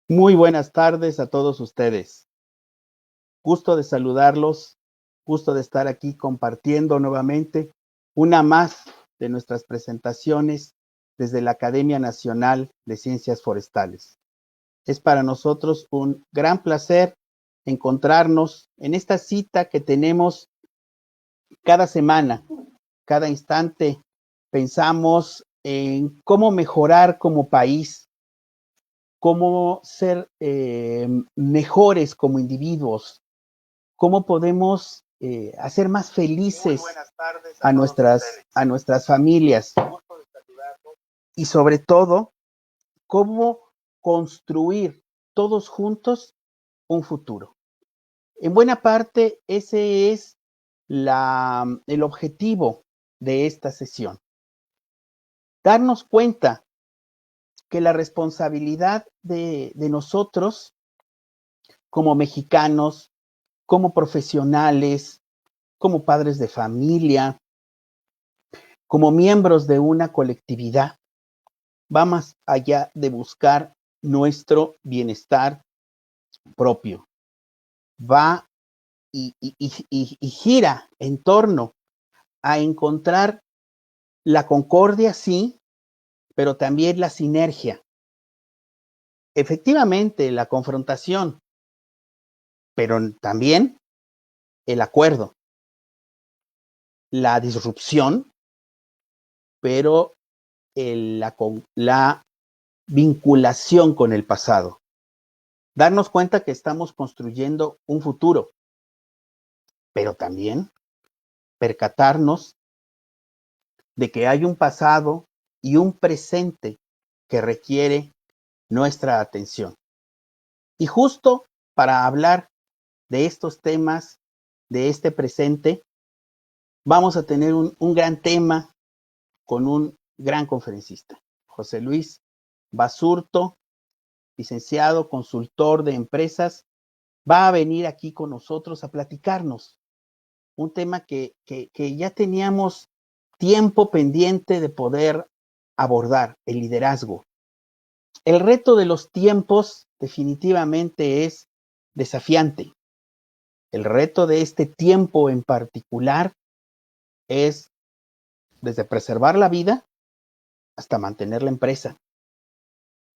Muy buenas tardes a todos ustedes. Gusto de saludarlos, gusto de estar aquí compartiendo nuevamente una más de nuestras presentaciones desde la Academia Nacional de Ciencias Forestales. Es para nosotros un gran placer encontrarnos en esta cita que tenemos cada semana, cada instante. Pensamos en cómo mejorar como país, cómo ser mejores como individuos, cómo podemos hacer más felices a nuestras familias y sobre todo, cómo construir todos juntos un futuro. En buena parte, ese es el objetivo de esta sesión. Darnos cuenta que la responsabilidad de nosotros como mexicanos, como profesionales, como padres de familia, como miembros de una colectividad, va más allá de buscar nuestro bienestar propio. Va y gira en torno a encontrar la concordia, sí, pero también la sinergia. Efectivamente, la confrontación, pero también el acuerdo, la disrupción, pero la vinculación con el pasado. Darnos cuenta que estamos construyendo un futuro, pero también percatarnos de que hay un pasado y un presente que requiere nuestra atención. Y justo para hablar de estos temas, de este presente, vamos a tener un gran tema con un gran conferencista, José Luis Basurto, licenciado, consultor de empresas, va a venir aquí con nosotros a platicarnos un tema que ya teníamos tiempo pendiente de poder abordar, el liderazgo. El reto de los tiempos definitivamente es desafiante. El reto de este tiempo en particular es desde preservar la vida hasta mantener la empresa,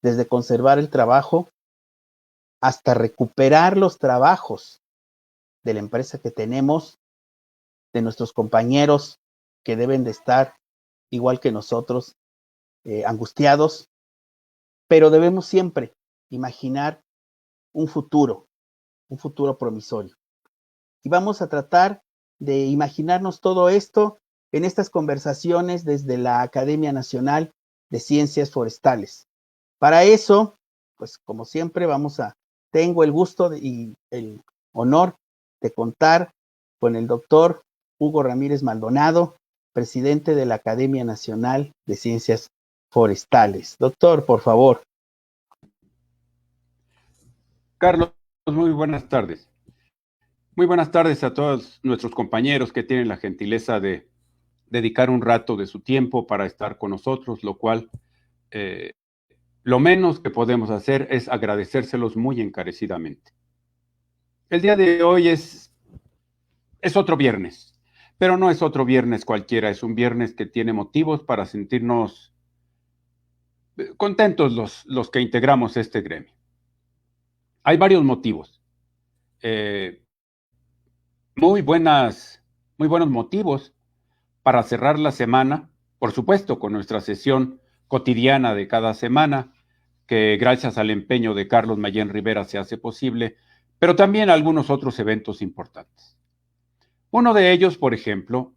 desde conservar el trabajo hasta recuperar los trabajos de la empresa que tenemos, de nuestros compañeros que deben de estar igual que nosotros, angustiados, pero debemos siempre imaginar un futuro promisorio. Y vamos a tratar de imaginarnos todo esto en estas conversaciones desde la Academia Nacional de Ciencias Forestales. Para eso, pues como siempre, tengo el gusto y el honor de contar con el doctor Hugo Ramírez Maldonado, presidente de la Academia Nacional de Ciencias Forestales. Doctor, por favor. Carlos, muy buenas tardes. Muy buenas tardes a todos nuestros compañeros que tienen la gentileza de dedicar un rato de su tiempo para estar con nosotros, lo cual lo menos que podemos hacer es agradecérselos muy encarecidamente. El día de hoy es otro viernes, pero no es otro viernes cualquiera, es un viernes que tiene motivos para sentirnos contentos los que integramos este gremio. Hay varios motivos. Muy buenos motivos para cerrar la semana, por supuesto, con nuestra sesión cotidiana de cada semana, que gracias al empeño de Carlos Mayén Rivera se hace posible, pero también algunos otros eventos importantes. Uno de ellos, por ejemplo,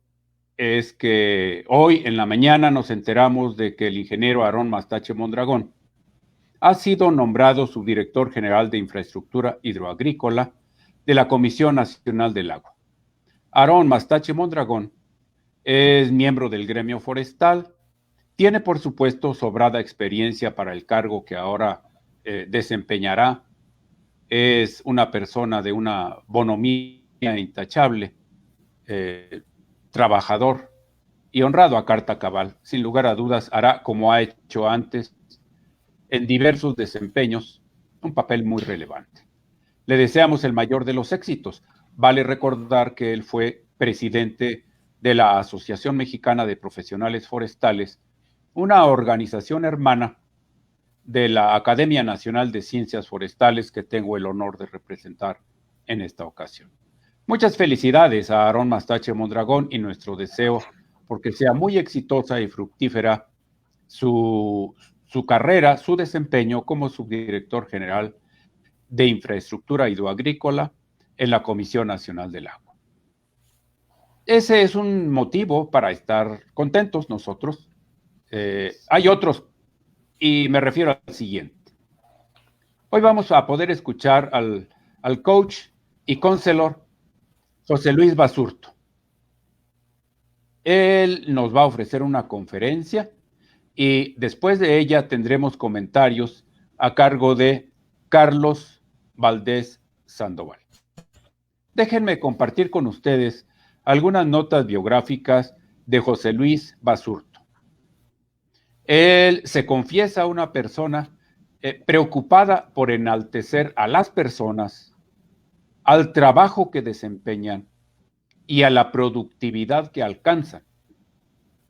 es que hoy en la mañana nos enteramos de que el ingeniero Aarón Mastache Mondragón ha sido nombrado subdirector general de Infraestructura Hidroagrícola de la Comisión Nacional del Agua. Aarón Mastache Mondragón es miembro del gremio forestal, tiene por supuesto sobrada experiencia para el cargo que ahora desempeñará, es una persona de una bonomía intachable, trabajador, y honrado a carta cabal. Sin lugar a dudas, hará, como ha hecho antes, en diversos desempeños, un papel muy relevante. Le deseamos el mayor de los éxitos. Vale recordar que él fue presidente de la Asociación Mexicana de Profesionales Forestales, una organización hermana de la Academia Nacional de Ciencias Forestales que tengo el honor de representar en esta ocasión. Muchas felicidades a Aarón Mastache Mondragón y nuestro deseo porque sea muy exitosa y fructífera su carrera, su desempeño como subdirector general de Infraestructura Hidroagrícola en la Comisión Nacional del Agua. Ese es un motivo para estar contentos nosotros. Hay otros, y me refiero al siguiente. Hoy vamos a poder escuchar al coach y counselor José Luis Basurto. Él nos va a ofrecer una conferencia y después de ella tendremos comentarios a cargo de Carlos Valdés Sandoval. Déjenme compartir con ustedes algunas notas biográficas de José Luis Basurto. Él se confiesa una persona preocupada por enaltecer a las personas, al trabajo que desempeñan y a la productividad que alcanzan.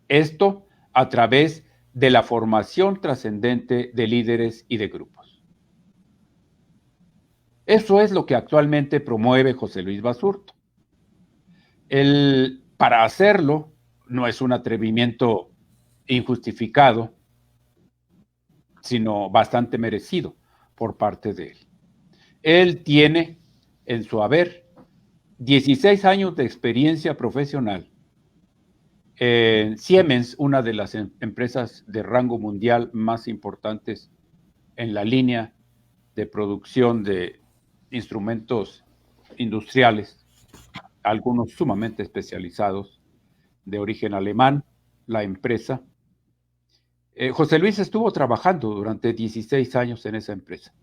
Esto a través de la formación trascendente de líderes y de grupos. Eso es lo que actualmente promueve José Luis Basurto. Para hacerlo, no es un atrevimiento injustificado, sino bastante merecido por parte de él. Él tiene en su haber 16 años de experiencia profesional en Siemens, una de las empresas de rango mundial más importantes en la línea de producción de instrumentos industriales, algunos sumamente especializados, de origen alemán, la empresa. José Luis estuvo trabajando durante 16 años en esa empresa.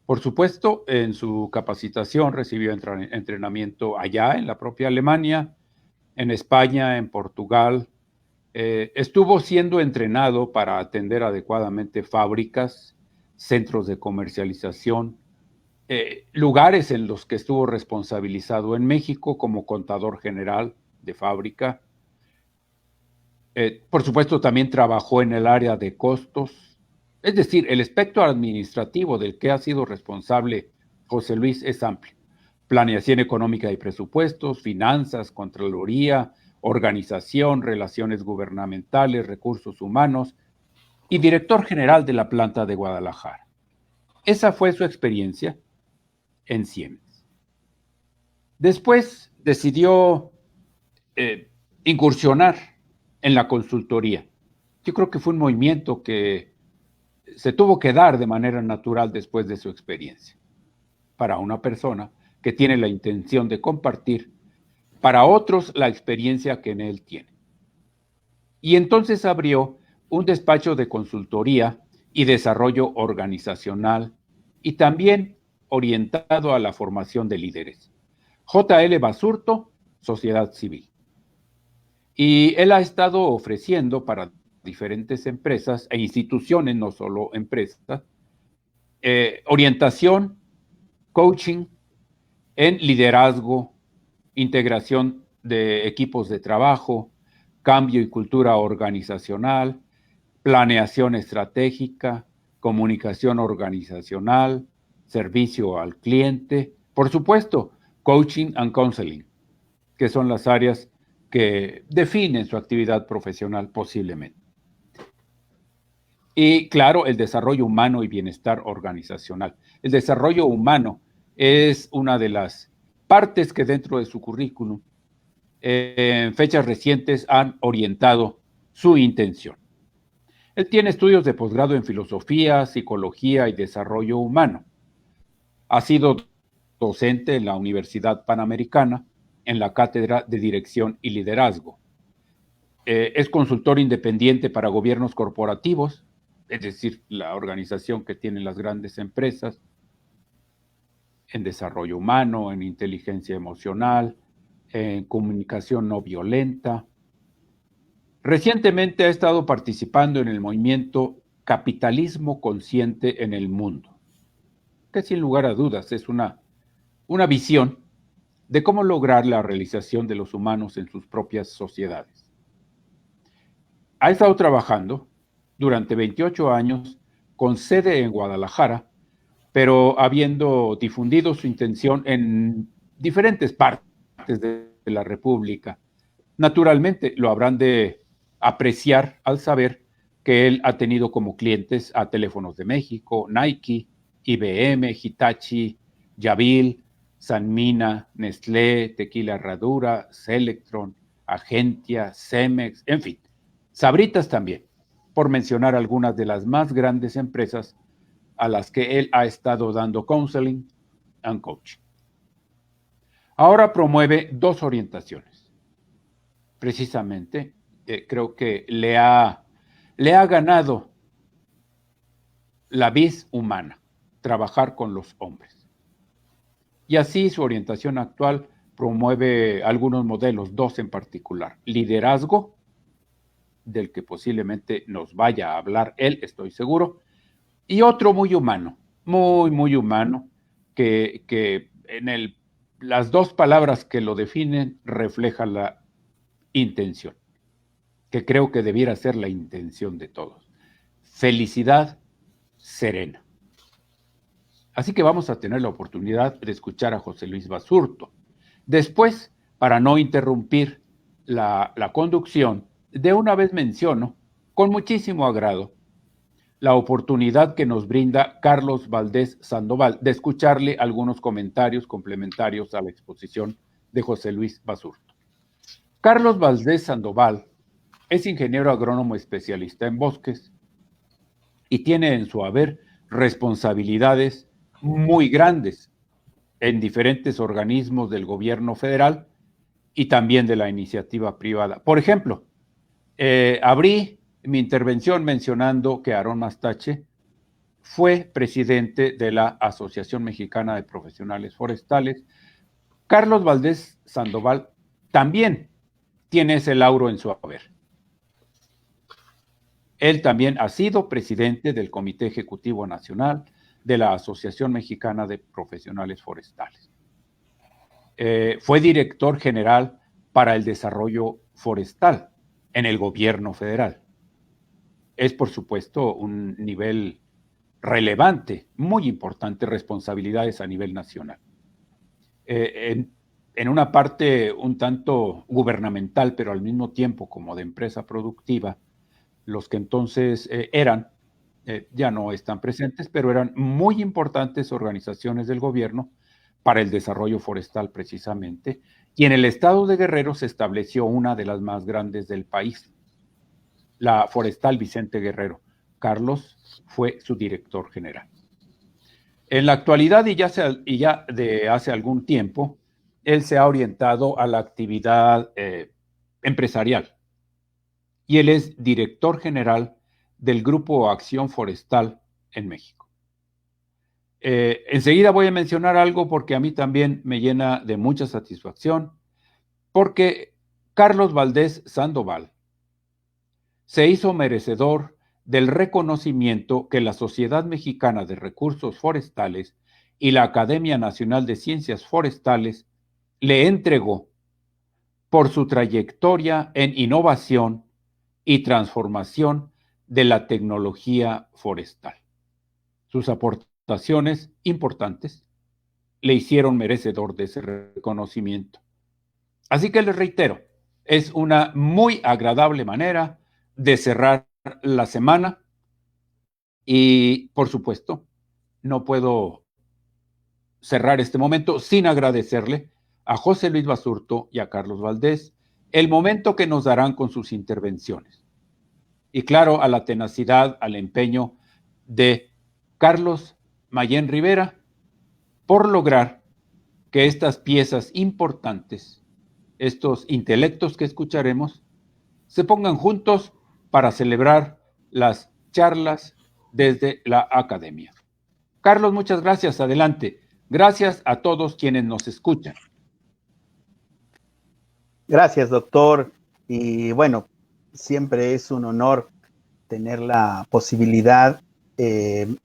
Por supuesto, en su capacitación recibió entrenamiento allá en la propia Alemania, en España, en Portugal. Estuvo siendo entrenado para atender adecuadamente fábricas, centros de comercialización, lugares en los que estuvo responsabilizado en México como contador general de fábrica. Por supuesto, también trabajó en el área de costos. Es decir, el espectro administrativo del que ha sido responsable José Luis es amplio. Planeación económica y presupuestos, finanzas, contraloría, organización, relaciones gubernamentales, recursos humanos y director general de la planta de Guadalajara. Esa fue su experiencia en Siemens. Después decidió incursionar en la consultoría. Yo creo que fue un movimiento que se tuvo que dar de manera natural después de su experiencia. Para una persona que tiene la intención de compartir para otros la experiencia que en él tiene. Y entonces abrió un despacho de consultoría y desarrollo organizacional y también orientado a la formación de líderes. JL Basurto, Sociedad Civil. Y él ha estado ofreciendo para diferentes empresas e instituciones, no solo empresas, orientación, coaching en liderazgo, integración de equipos de trabajo, cambio y cultura organizacional, planeación estratégica, comunicación organizacional, servicio al cliente, por supuesto, coaching and counseling, que son las áreas que definen su actividad profesional posiblemente. Y claro, el desarrollo humano y bienestar organizacional. El desarrollo humano es una de las partes que dentro de su currículum en fechas recientes han orientado su intención. Él tiene estudios de posgrado en filosofía, psicología y desarrollo humano. Ha sido docente en la Universidad Panamericana en la Cátedra de Dirección y Liderazgo. Es consultor independiente para gobiernos corporativos, es decir, la organización que tienen las grandes empresas, en desarrollo humano, en inteligencia emocional, en comunicación no violenta. Recientemente ha estado participando en el movimiento Capitalismo Consciente en el Mundo, que sin lugar a dudas es una visión de cómo lograr la realización de los humanos en sus propias sociedades. Ha estado trabajando durante 28 años con sede en Guadalajara, pero habiendo difundido su intención en diferentes partes de la República. Naturalmente lo habrán de apreciar al saber que él ha tenido como clientes a Teléfonos de México, Nike, IBM, Hitachi, Yavil, Sanmina, Nestlé, Tequila Herradura, Selectron, Agentia, Cemex, en fin, Sabritas también, por mencionar algunas de las más grandes empresas a las que él ha estado dando counseling and coaching. Ahora promueve dos orientaciones. Precisamente, creo que le ha ganado la vis humana, trabajar con los hombres. Y así su orientación actual promueve algunos modelos, dos en particular. Liderazgo, del que posiblemente nos vaya a hablar él, estoy seguro, y otro muy humano, muy humano, que en las dos palabras que lo definen refleja la intención, que creo que debiera ser la intención de todos. Felicidad serena. Así que vamos a tener la oportunidad de escuchar a José Luis Basurto. Después, para no interrumpir la conducción, de una vez menciono, con muchísimo agrado, la oportunidad que nos brinda Carlos Valdés Sandoval de escucharle algunos comentarios complementarios a la exposición de José Luis Basurto. Carlos Valdés Sandoval es ingeniero agrónomo especialista en bosques y tiene en su haber responsabilidades muy grandes en diferentes organismos del gobierno federal y también de la iniciativa privada. Por ejemplo, abrí mi intervención mencionando que Aarón Mastache fue presidente de la Asociación Mexicana de Profesionales Forestales. Carlos Valdés Sandoval también tiene ese lauro en su haber. Él también ha sido presidente del Comité Ejecutivo Nacional de la Asociación Mexicana de Profesionales Forestales. Fue director general para el desarrollo forestal en el gobierno federal. Es, por supuesto, un nivel relevante, muy importante, responsabilidades a nivel nacional. En una parte un tanto gubernamental, pero al mismo tiempo como de empresa productiva, los que entonces ya no están presentes, pero eran muy importantes organizaciones del gobierno para el desarrollo forestal precisamente, y en el estado de Guerrero se estableció una de las más grandes del país, la Forestal Vicente Guerrero. Carlos fue su director general. En la actualidad y ya de hace algún tiempo, él se ha orientado a la actividad empresarial y él es director general del Grupo Acción Forestal en México. Enseguida voy a mencionar algo porque a mí también me llena de mucha satisfacción, porque Carlos Valdés Sandoval se hizo merecedor del reconocimiento que la Sociedad Mexicana de Recursos Forestales y la Academia Nacional de Ciencias Forestales le entregó por su trayectoria en innovación y transformación de la tecnología forestal. Sus aportaciones importantes le hicieron merecedor de ese reconocimiento. Así que les reitero, es una muy agradable manera de cerrar la semana y, por supuesto, no puedo cerrar este momento sin agradecerle a José Luis Basurto y a Carlos Valdés el momento que nos darán con sus intervenciones. Y claro, a la tenacidad, al empeño de Carlos Mayén Rivera por lograr que estas piezas importantes, estos intelectos que escucharemos, se pongan juntos para celebrar las charlas desde la academia. Carlos, muchas gracias. Adelante. Gracias a todos quienes nos escuchan. Gracias, doctor. Y bueno, siempre es un honor tener la posibilidad de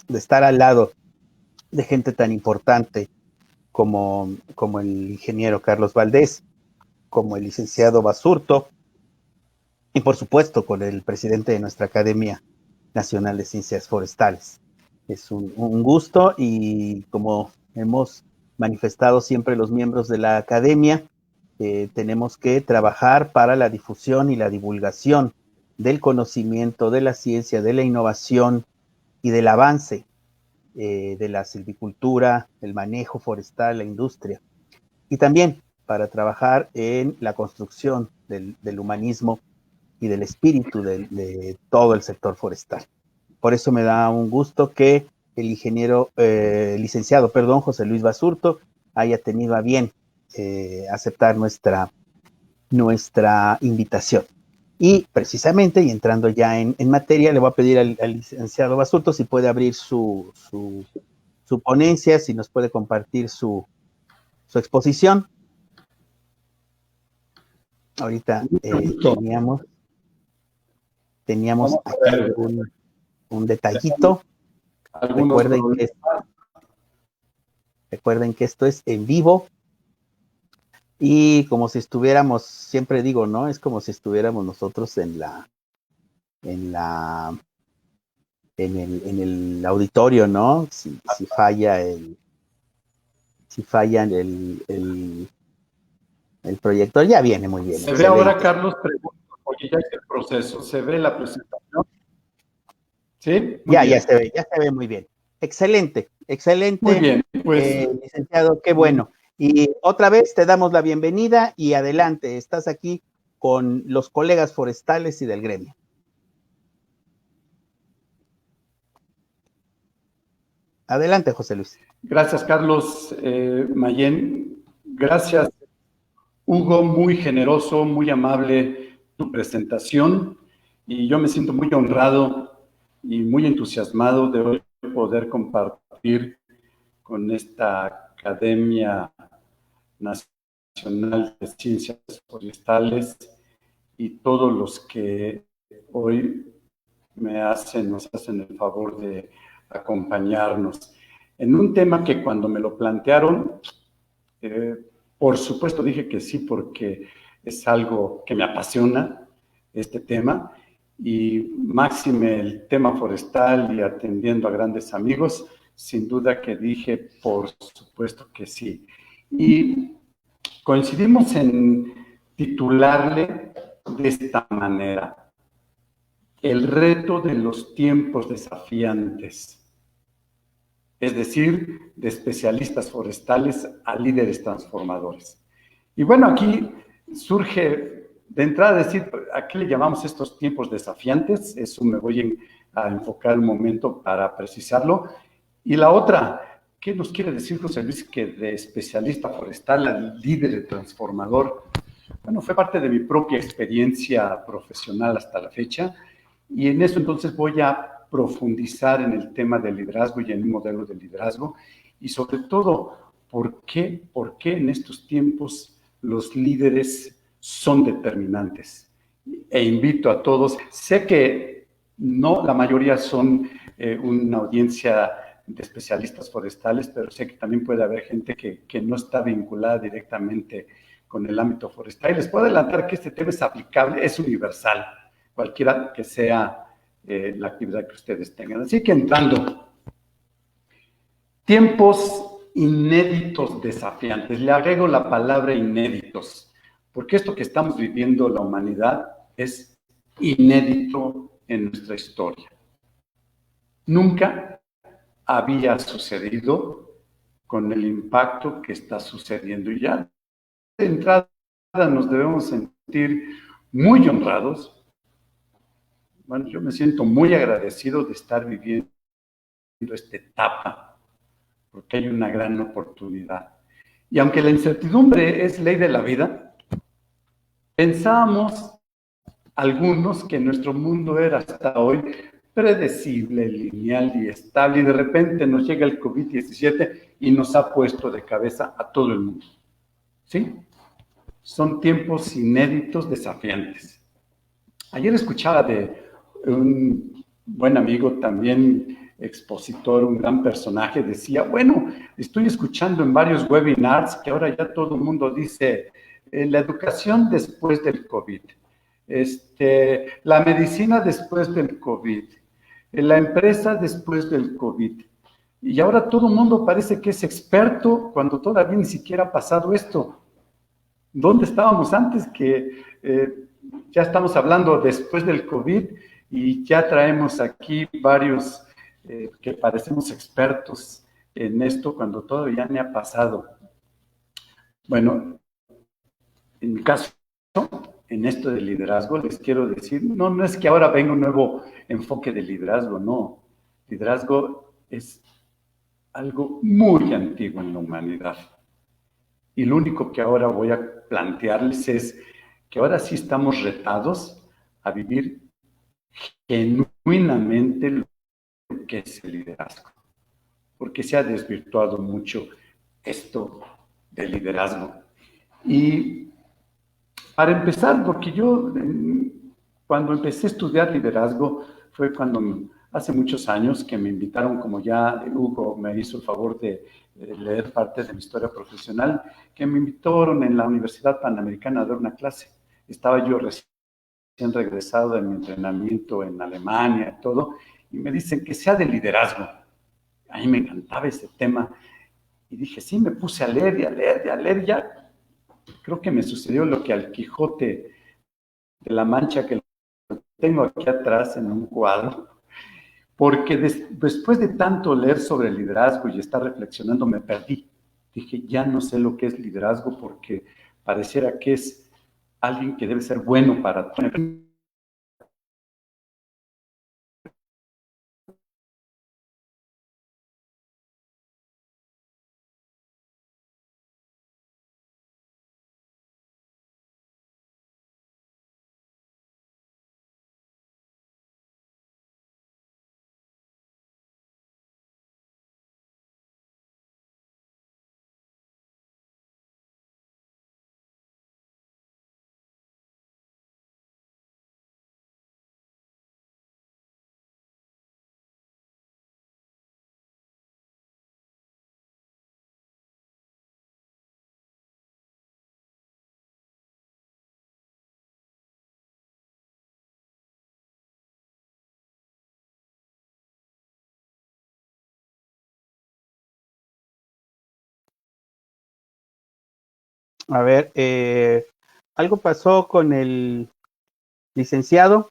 estar al lado de gente tan importante como el ingeniero Carlos Valdés, como el licenciado Basurto, y por supuesto con el presidente de nuestra Academia Nacional de Ciencias Forestales. Es un gusto, y como hemos manifestado siempre los miembros de la Academia, tenemos que trabajar para la difusión y la divulgación del conocimiento, de la ciencia, de la innovación y del avance de la silvicultura, el manejo forestal, la industria, y también para trabajar en la construcción del humanismo y del espíritu de todo el sector forestal. Por eso me da un gusto que el licenciado, José Luis Basurto, haya tenido a bien aceptar nuestra invitación. Y precisamente, y entrando ya en materia, le voy a pedir al licenciado Basurto si puede abrir su ponencia, si nos puede compartir su exposición. Ahorita teníamos aquí un detallito. Recuerden que esto es en vivo, y como si estuviéramos, siempre digo, ¿no? Es como si estuviéramos nosotros en el auditorio, ¿no? Si falla el proyector, ya viene muy bien. Se ve ahora, Carlos, pregunto, porque ya es el proceso, ¿se ve la presentación? ¿Sí? Ya se ve muy bien. Excelente. Muy bien, pues. Licenciado, qué bueno. Y otra vez te damos la bienvenida y adelante, estás aquí con los colegas forestales y del gremio. Adelante, José Luis. Gracias, Carlos Mayén. Gracias, Hugo, muy generoso, muy amable tu presentación, y yo me siento muy honrado y muy entusiasmado de hoy poder compartir con esta Academia Nacional de Ciencias Forestales y todos los que hoy nos hacen el favor de acompañarnos en un tema que cuando me lo plantearon, por supuesto dije que sí, porque es algo que me apasiona, este tema, y máxime el tema forestal y atendiendo a grandes amigos, sin duda que dije por supuesto que sí. Y coincidimos en titularle de esta manera: el reto de los tiempos desafiantes. Es decir, de especialistas forestales a líderes transformadores. Y bueno, aquí surge de entrada decir, ¿a qué le llamamos estos tiempos desafiantes? Eso me voy a enfocar un momento para precisarlo. Y la otra, ¿qué nos quiere decir José Luis que de especialista forestal a líder transformador? Bueno, fue parte de mi propia experiencia profesional hasta la fecha, y en eso entonces voy a profundizar en el tema del liderazgo y en un modelo de liderazgo, y sobre todo, ¿por qué en estos tiempos los líderes son determinantes? E invito a todos, sé que no la mayoría son una audiencia de especialistas forestales, pero sé que también puede haber gente que no está vinculada directamente con el ámbito forestal, y les puedo adelantar que este tema es aplicable, es universal, cualquiera que sea la actividad que ustedes tengan. Así que entrando, tiempos inéditos desafiantes. Le agrego la palabra inéditos, porque esto que estamos viviendo la humanidad es inédito en nuestra historia. Nunca había sucedido con el impacto que está sucediendo, y ya de entrada nos debemos sentir muy honrados. Bueno, yo me siento muy agradecido de estar viviendo esta etapa, porque hay una gran oportunidad. Y aunque la incertidumbre es ley de la vida, pensábamos algunos que nuestro mundo era hasta hoy predecible, lineal y estable, y de repente nos llega el COVID-17 y nos ha puesto de cabeza a todo el mundo. ¿Sí? Son tiempos inéditos, desafiantes. Ayer escuchaba de un buen amigo, también expositor, un gran personaje, decía, bueno, estoy escuchando en varios webinars que ahora ya todo el mundo dice la educación después del COVID, la medicina después del COVID, la empresa después del COVID. Y ahora todo el mundo parece que es experto cuando todavía ni siquiera ha pasado esto. ¿Dónde estábamos antes que ya estamos hablando después del COVID y ya traemos aquí varios que parecemos expertos en esto cuando todavía ni ha pasado? Bueno, en mi caso, en esto del liderazgo, les quiero decir, no es que ahora venga un nuevo enfoque de liderazgo, no. Liderazgo es algo muy antiguo en la humanidad. Y lo único que ahora voy a plantearles es que ahora sí estamos retados a vivir genuinamente lo que es el liderazgo, porque se ha desvirtuado mucho esto del liderazgo. Y para empezar, porque yo cuando empecé a estudiar liderazgo fue cuando hace muchos años que me invitaron, como ya Hugo me hizo el favor de leer parte de mi historia profesional, que me invitaron en la Universidad Panamericana a dar una clase. Estaba yo recién regresado de mi entrenamiento en Alemania y todo, y me dicen que sea de liderazgo. A mí me encantaba ese tema. Y dije, sí, me puse a leer y a leer y a leer. Ya creo que me sucedió lo que al Quijote de la Mancha, que lo tengo aquí atrás en un cuadro, porque después de tanto leer sobre el liderazgo y estar reflexionando, me perdí. Dije, ya no sé lo que es liderazgo porque pareciera que es alguien que debe ser bueno para todo. A ver, algo pasó con el licenciado,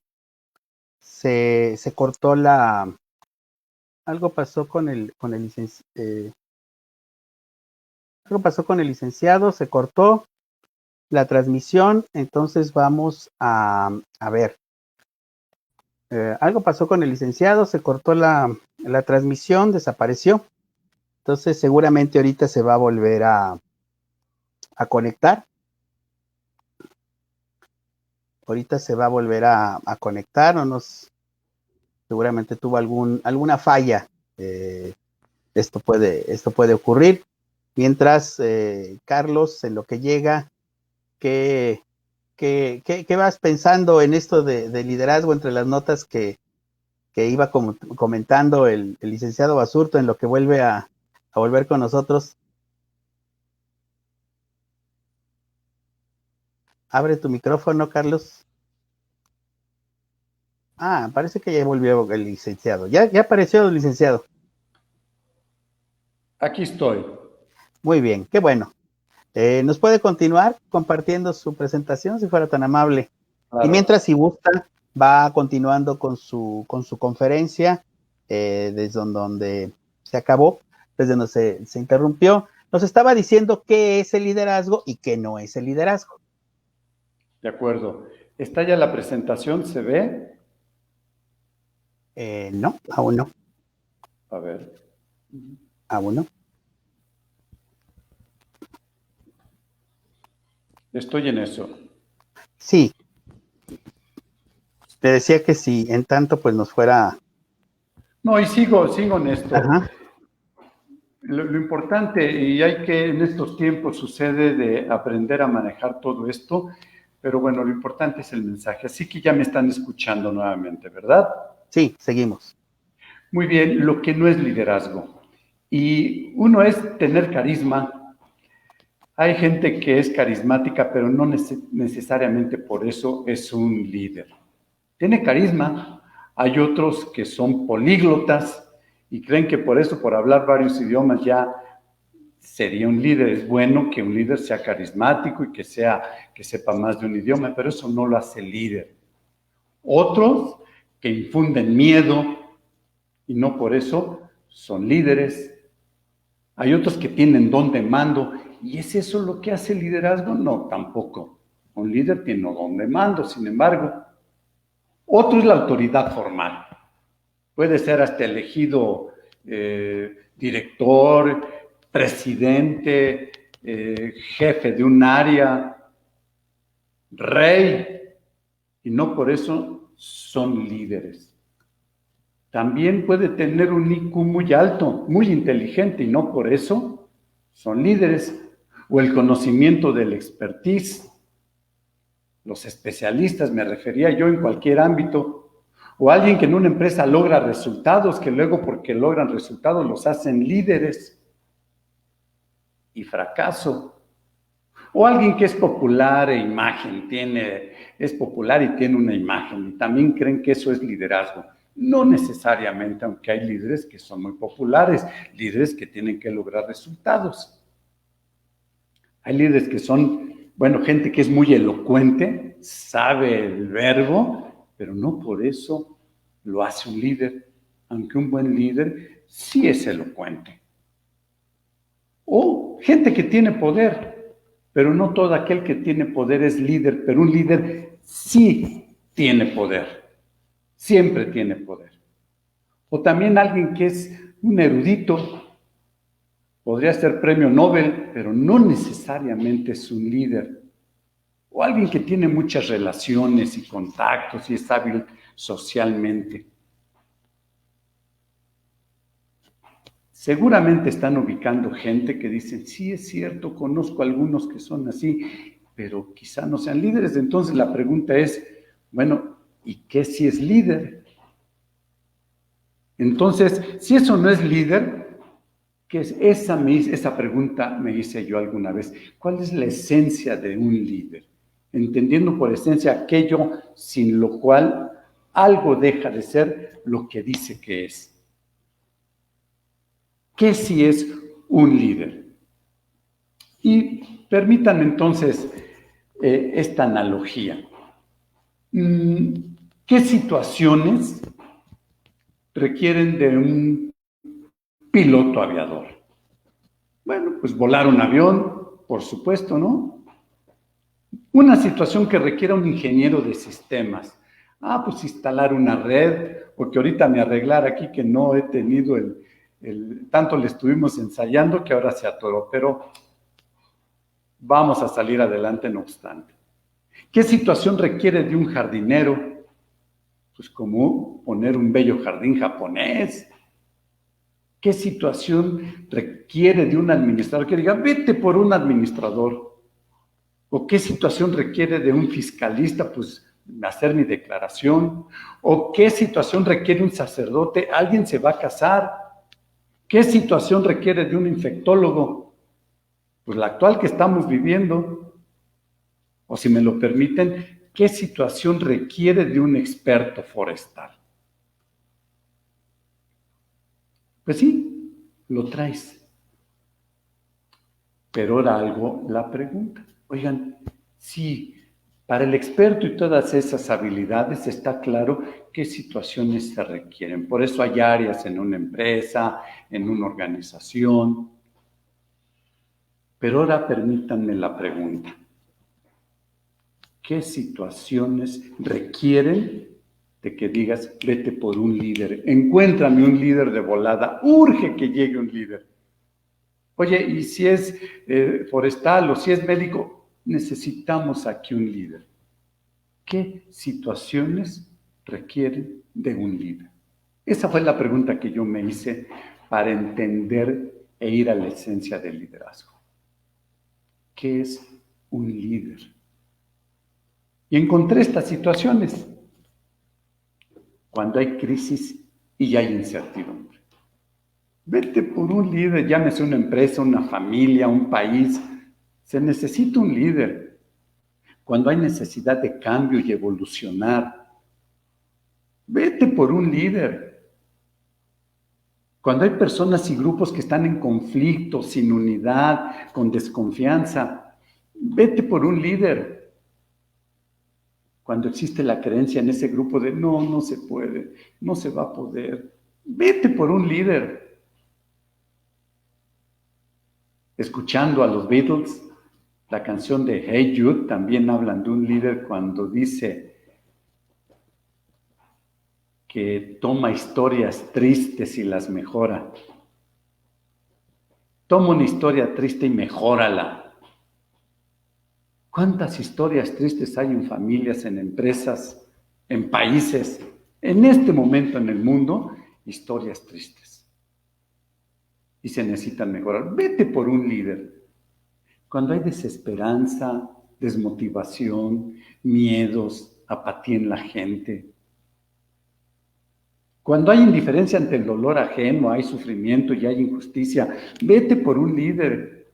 se cortó la... Algo pasó con el licenciado. Algo pasó con el licenciado, se cortó la transmisión, entonces vamos a ver. Algo pasó con el licenciado, se cortó la transmisión, desapareció. Entonces seguramente ahorita se va a volver a conectar. Ahorita se va a volver a conectar, seguramente tuvo alguna falla. Esto puede ocurrir. Mientras, Carlos, en lo que llega, ¿qué vas pensando en esto de liderazgo entre las notas que iba comentando el licenciado Basurto en lo que vuelve a volver con nosotros? Abre tu micrófono, Carlos. Ah, parece que ya volvió el licenciado. Ya apareció el licenciado. Aquí estoy. Muy bien, qué bueno. ¿Nos puede continuar compartiendo su presentación, si fuera tan amable? Claro. Y mientras, si gusta, va continuando con su conferencia, desde donde se acabó, desde donde se interrumpió. Nos estaba diciendo qué es el liderazgo y qué no es el liderazgo. De acuerdo. ¿Está ya la presentación? ¿Se ve? No, aún no. A ver. Aún no. Estoy en eso. Sí. Te decía que si en tanto pues nos fuera... No, y sigo en esto. Ajá. Lo importante, y hay que en estos tiempos sucede de aprender a manejar todo esto, pero bueno, lo importante es el mensaje. Así que ya me están escuchando nuevamente, ¿verdad? Sí, seguimos. Muy bien, lo que no es liderazgo. Y uno es tener carisma. Hay gente que es carismática, pero no necesariamente por eso es un líder. Tiene carisma. Hay otros que son políglotas y creen que por eso, por hablar varios idiomas, ya sería un líder. Es bueno que un líder sea carismático y que sepa más de un idioma, pero eso no lo hace líder. Otros que infunden miedo y no por eso son líderes. Hay otros que tienen don de mando. ¿Y es eso lo que hace el liderazgo? No, tampoco. Un líder tiene don de mando, sin embargo. Otro es la autoridad formal. Puede ser hasta elegido director, presidente, jefe de un área, rey, y no por eso son líderes. También puede tener un IQ muy alto, muy inteligente, y no por eso son líderes. O el conocimiento del expertise. Los especialistas, me refería yo en cualquier ámbito. O alguien que en una empresa logra resultados, que luego porque logran resultados los hacen líderes. Y fracaso. O alguien que es popular e imagen, es popular y tiene una imagen, y también creen que eso es liderazgo. No necesariamente, aunque hay líderes que son muy populares, líderes que tienen que lograr resultados. Hay líderes que son, bueno, gente que es muy elocuente, sabe el verbo, pero no por eso lo hace un líder, aunque un buen líder sí es elocuente. O gente que tiene poder, pero no todo aquel que tiene poder es líder, pero un líder sí tiene poder, siempre tiene poder. O también alguien que es un erudito, podría ser premio Nobel, pero no necesariamente es un líder. O alguien que tiene muchas relaciones y contactos y es hábil socialmente. Seguramente están ubicando gente que dicen, sí, es cierto, conozco a algunos que son así, pero quizá no sean líderes. Entonces la pregunta es, bueno, ¿y qué si es líder? Entonces, si eso no es líder, ¿qué es? Esa pregunta me hice yo alguna vez. ¿Cuál es la esencia de un líder? Entendiendo por esencia aquello sin lo cual algo deja de ser lo que dice que es. ¿Qué si es un líder? Y permítanme entonces esta analogía. ¿Qué situaciones requieren de un piloto aviador? Bueno, pues volar un avión, por supuesto, ¿no? Una situación que requiera un ingeniero de sistemas. Pues instalar una red, porque ahorita me arreglar aquí que no he tenido tanto le estuvimos ensayando que ahora se atoró, pero vamos a salir adelante no obstante. ¿Qué situación requiere de un jardinero? Pues como poner un bello jardín japonés. ¿Qué situación requiere de un administrador que diga, vete por un administrador? ¿O qué situación requiere de un fiscalista? Pues hacer mi declaración. ¿O qué situación requiere un sacerdote? ¿Alguien se va a casar? ¿Qué situación requiere de un infectólogo? Pues la actual que estamos viviendo. O si me lo permiten, ¿qué situación requiere de un experto forestal? Pues sí, lo traes. Pero ahora algo la pregunta. Oigan, sí, para el experto y todas esas habilidades está claro qué situaciones se requieren. Por eso hay áreas en una empresa, en una organización. Pero ahora permítanme la pregunta. ¿Qué situaciones requieren de que digas, vete por un líder, encuéntrame un líder de volada, urge que llegue un líder? Oye, y si es forestal o si es médico, necesitamos aquí un líder. ¿Qué situaciones requieren de un líder? Esa fue la pregunta que yo me hice para entender e ir a la esencia del liderazgo. ¿Qué es un líder? Y encontré estas situaciones. Cuando hay crisis y hay incertidumbre. Vete por un líder, llámese una empresa, una familia, un país. Se necesita un líder. Cuando hay necesidad de cambio y evolucionar, vete por un líder. Cuando hay personas y grupos que están en conflicto, sin unidad, con desconfianza, vete por un líder. Cuando existe la creencia en ese grupo de no se puede, no se va a poder, vete por un líder. Escuchando a los Beatles, la canción de Hey Jude, también hablan de un líder cuando dice que toma historias tristes y las mejora. Toma una historia triste y mejórala. ¿Cuántas historias tristes hay en familias, en empresas, en países, en este momento en el mundo? Historias tristes. Y se necesitan mejorar. Vete por un líder. Cuando hay desesperanza, desmotivación, miedos, apatía en la gente. Cuando hay indiferencia ante el dolor ajeno, hay sufrimiento y hay injusticia, vete por un líder.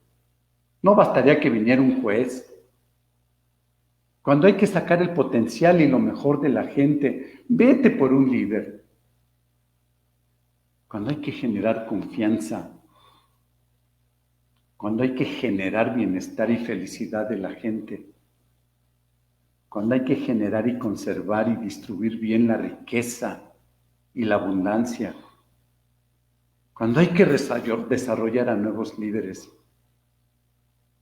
No bastaría que viniera un juez. Cuando hay que sacar el potencial y lo mejor de la gente, vete por un líder. Cuando hay que generar confianza, cuando hay que generar bienestar y felicidad de la gente, cuando hay que generar y conservar y distribuir bien la riqueza y la abundancia, cuando hay que desarrollar a nuevos líderes,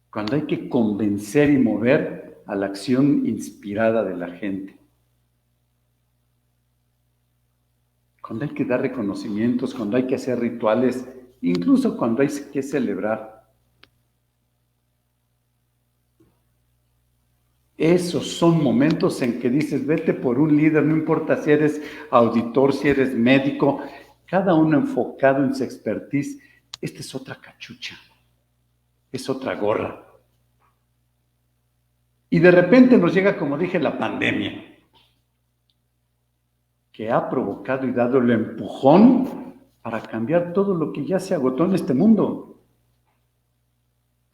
cuando hay que convencer y mover a la acción inspirada de la gente, cuando hay que dar reconocimientos, cuando hay que hacer rituales, incluso cuando hay que celebrar. Esos son momentos en que dices, vete por un líder, no importa si eres auditor, si eres médico, cada uno enfocado en su expertise. Esta es otra cachucha, es otra gorra. Y de repente nos llega, como dije, la pandemia, que ha provocado y dado el empujón para cambiar todo lo que ya se agotó en este mundo.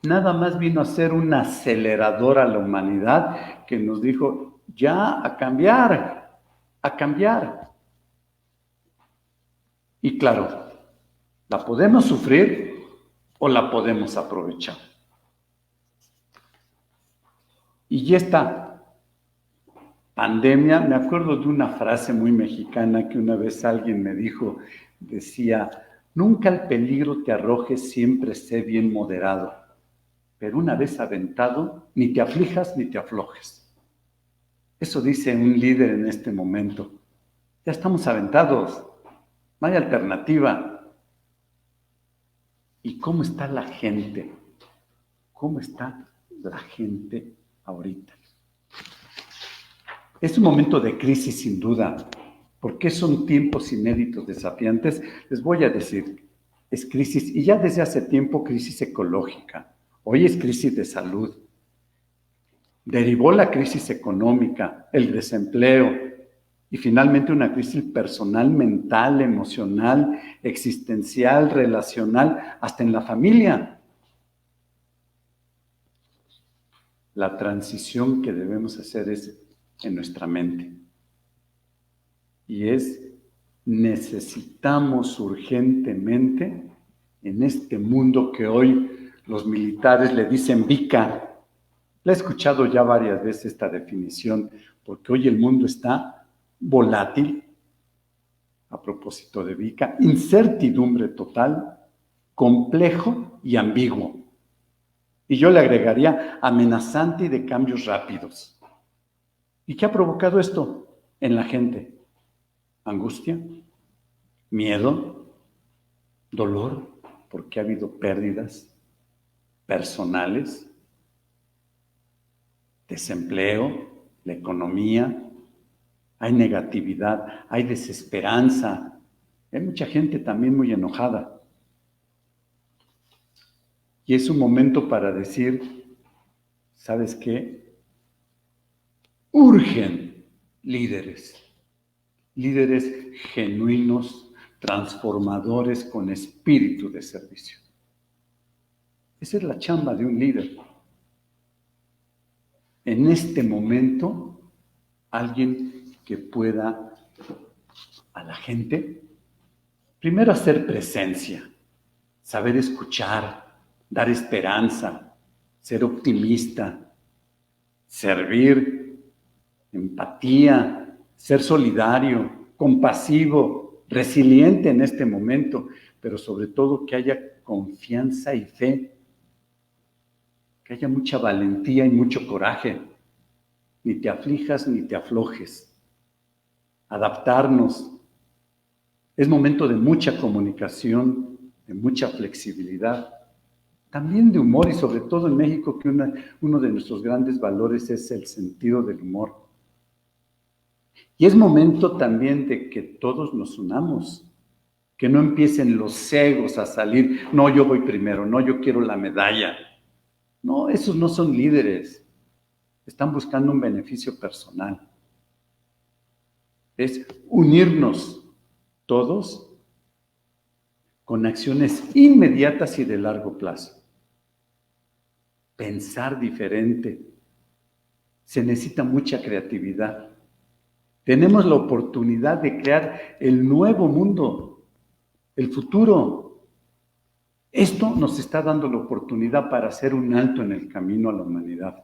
Nada más vino a ser un acelerador a la humanidad que nos dijo, ya, a cambiar, a cambiar. Y claro, la podemos sufrir o la podemos aprovechar. Y esta pandemia, me acuerdo de una frase muy mexicana que una vez alguien me dijo, decía, nunca al peligro te arrojes, siempre sé bien moderado, pero una vez aventado, ni te aflijas ni te aflojes. Eso dice un líder en este momento. Ya estamos aventados, no hay alternativa. ¿Y cómo está la gente? ¿Cómo está la gente ahorita? Es un momento de crisis sin duda. ¿Por qué son tiempos inéditos, desafiantes? Les voy a decir, es crisis, y ya desde hace tiempo crisis ecológica. Hoy es crisis de salud. Derivó la crisis económica, el desempleo y finalmente una crisis personal, mental, emocional, existencial, relacional, hasta en la familia. La transición que debemos hacer es en nuestra mente. Y necesitamos urgentemente en este mundo que hoy los militares le dicen VICA. La he escuchado ya varias veces esta definición, porque hoy el mundo está volátil, a propósito de VICA, incertidumbre total, complejo y ambiguo. Y yo le agregaría amenazante y de cambios rápidos. ¿Y qué ha provocado esto en la gente? Angustia, miedo, dolor, porque ha habido pérdidas personales, desempleo, la economía, hay negatividad, hay desesperanza, hay mucha gente también muy enojada. Y es un momento para decir, ¿sabes qué? urgen líderes genuinos, transformadores con espíritu de servicio. Esa es la chamba de un líder. En este momento, alguien que pueda a la gente, primero hacer presencia, saber escuchar, dar esperanza, ser optimista, servir, empatía, ser solidario, compasivo, resiliente en este momento, pero sobre todo que haya confianza y fe, que haya mucha valentía y mucho coraje. Ni te aflijas ni te aflojes. Adaptarnos. Es momento de mucha comunicación, de mucha flexibilidad, también de humor, y sobre todo en México, que uno de nuestros grandes valores es el sentido del humor. Y es momento también de que todos nos unamos, que no empiecen los egos a salir, no, yo voy primero, no, yo quiero la medalla. No, esos no son líderes, están buscando un beneficio personal. Es unirnos todos con acciones inmediatas y de largo plazo. Pensar diferente. Se necesita mucha creatividad. Tenemos la oportunidad de crear el nuevo mundo, el futuro. Esto nos está dando la oportunidad para hacer un alto en el camino a la humanidad.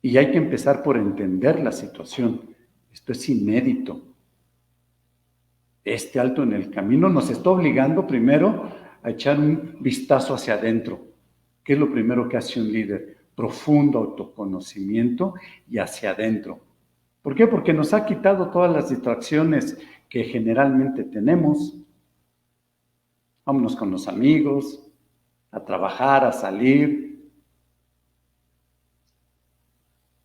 Y hay que empezar por entender la situación. Esto es inédito. Este alto en el camino nos está obligando primero a echar un vistazo hacia adentro. ¿Qué es lo primero que hace un líder? Profundo autoconocimiento y hacia adentro. ¿Por qué? Porque nos ha quitado todas las distracciones que generalmente tenemos. Vámonos con los amigos, a trabajar, a salir,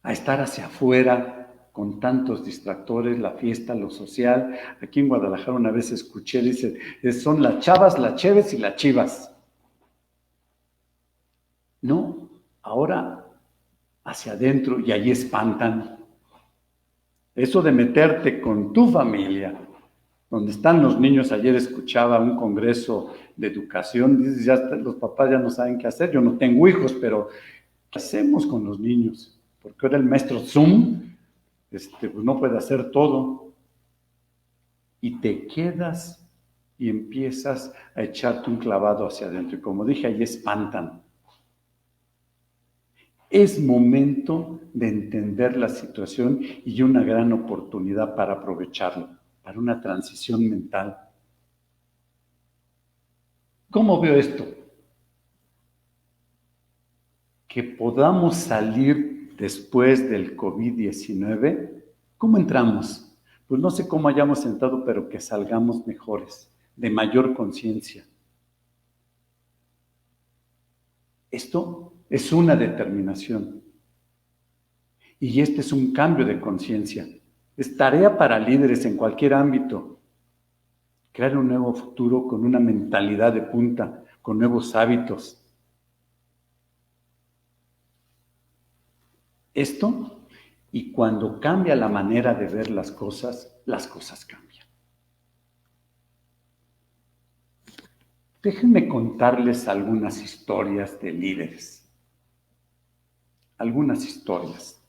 a estar hacia afuera con tantos distractores, la fiesta, lo social. Aquí en Guadalajara una vez escuché, dice, son las chavas, las cheves y las chivas. No, ahora hacia adentro, y ahí espantan. Eso de meterte con tu familia, donde están los niños. Ayer escuchaba un congreso de educación, dices, ya los papás ya no saben qué hacer. Yo no tengo hijos, pero ¿qué hacemos con los niños? Porque ahora el maestro Zoom pues no puede hacer todo. Y te quedas y empiezas a echarte un clavado hacia adentro. Y como dije, ahí espantan. Es momento de entender la situación y una gran oportunidad para aprovecharlo, para una transición mental. ¿Cómo veo esto? Que podamos salir después del COVID-19. ¿Cómo entramos? Pues no sé cómo hayamos entrado, pero que salgamos mejores, de mayor conciencia. Esto es una determinación. Y este es un cambio de conciencia. Es tarea para líderes en cualquier ámbito. Crear un nuevo futuro con una mentalidad de punta, con nuevos hábitos. Esto, y cuando cambia la manera de ver las cosas cambian. Déjenme contarles algunas historias de líderes. Algunas historias.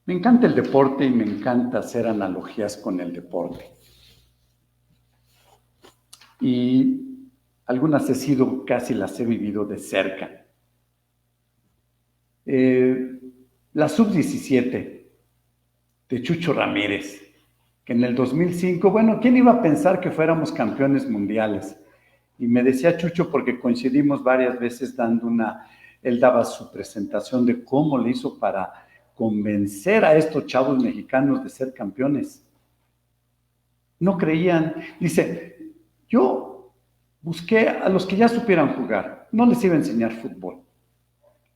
Me encanta el deporte y me encanta hacer analogías con el deporte. Y algunas casi las he vivido de cerca. La sub-17 de Chucho Ramírez, que en el 2005, bueno, ¿quién iba a pensar que fuéramos campeones mundiales? Y me decía Chucho, porque coincidimos varias veces él daba su presentación de cómo le hizo para convencer a estos chavos mexicanos de ser campeones. No creían. Dice, yo busqué a los que ya supieran jugar, no les iba a enseñar fútbol.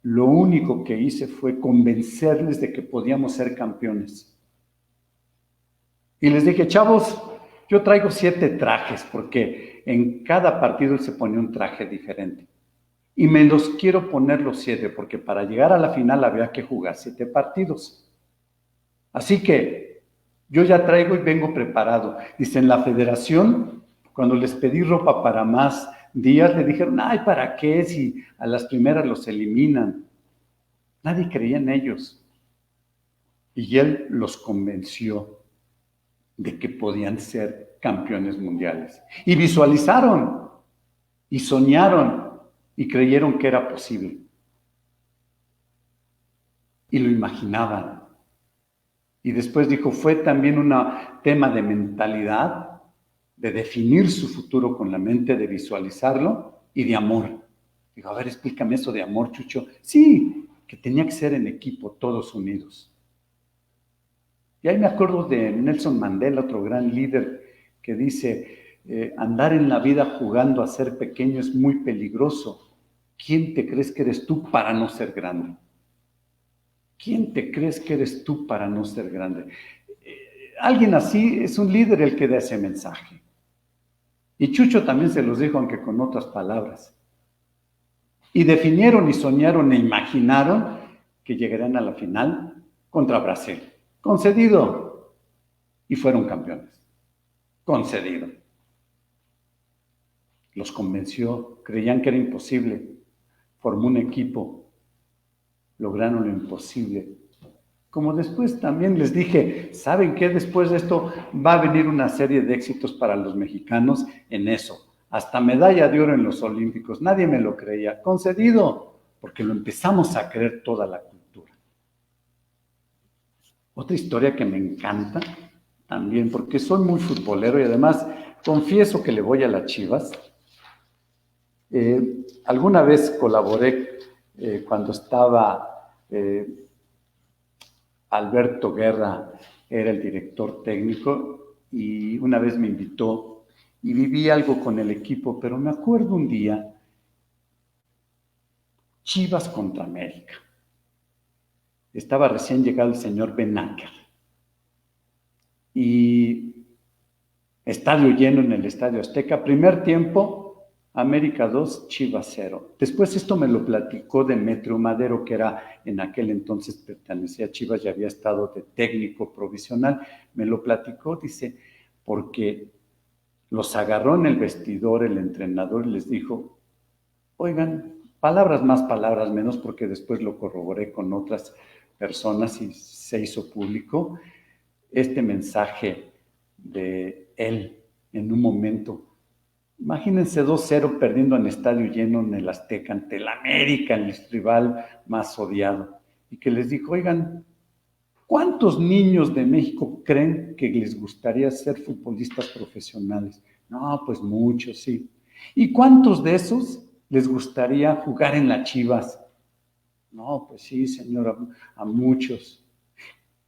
Lo único que hice fue convencerles de que podíamos ser campeones. Y les dije, chavos, yo traigo 7 trajes, porque en cada partido él se ponía un traje diferente. Y me los quiero poner los 7, porque para llegar a la final había que jugar 7 partidos. Así que yo ya traigo y vengo preparado. Dice, en la federación, cuando les pedí ropa para más días, le dijeron, ay, ¿para qué? Si a las primeras los eliminan. Nadie creía en ellos. Y él los convenció de que podían ser campeones mundiales. Y visualizaron, y soñaron, y creyeron que era posible. Y lo imaginaban. Y después dijo, fue también un tema de mentalidad, de definir su futuro con la mente, de visualizarlo y de amor. Digo, a ver, explícame eso de amor, Chucho. Sí, que tenía que ser en equipo, todos unidos. Y ahí me acuerdo de Nelson Mandela, otro gran líder, que dice, andar en la vida jugando a ser pequeño es muy peligroso. ¿Quién te crees que eres tú para no ser grande? ¿Quién te crees que eres tú para no ser grande? Alguien así es un líder el que da ese mensaje. Y Chucho también se los dijo, aunque con otras palabras. Y definieron y soñaron e imaginaron que llegarían a la final contra Brasil. Concedido. Y fueron campeones. Concedido. Los convenció, creían que era imposible. Formó un equipo. Lograron lo imposible. Como después también les dije, ¿saben qué? Después de esto va a venir una serie de éxitos para los mexicanos en eso. Hasta medalla de oro en los Olímpicos. Nadie me lo creía. Concedido, porque lo empezamos a creer toda la cultura. Otra historia que me encanta también, porque soy muy futbolero y además confieso que le voy a las Chivas. Alguna vez colaboré cuando estaba Alberto Guerra, era el director técnico, y una vez me invitó y viví algo con el equipo, pero me acuerdo un día, Chivas contra América. Estaba recién llegado el señor Benacker. Y estadio lleno en el Estadio Azteca. Primer tiempo, América 2, Chivas 0. Después esto me lo platicó Demetrio Madero, que era en aquel entonces pertenecía a Chivas y había estado de técnico provisional. Me lo platicó, dice, porque los agarró en el vestidor el entrenador y les dijo, oigan, palabras más, palabras menos, porque después lo corroboré con otras personas y se hizo público este mensaje de él en un momento. Imagínense 2-0 perdiendo en estadio lleno en el Azteca ante el América, el rival más odiado, y que les dijo, oigan, ¿cuántos niños de México creen que les gustaría ser futbolistas profesionales? No, pues muchos, sí. ¿Y cuántos de esos les gustaría jugar en las Chivas? No, pues sí, señora, a muchos.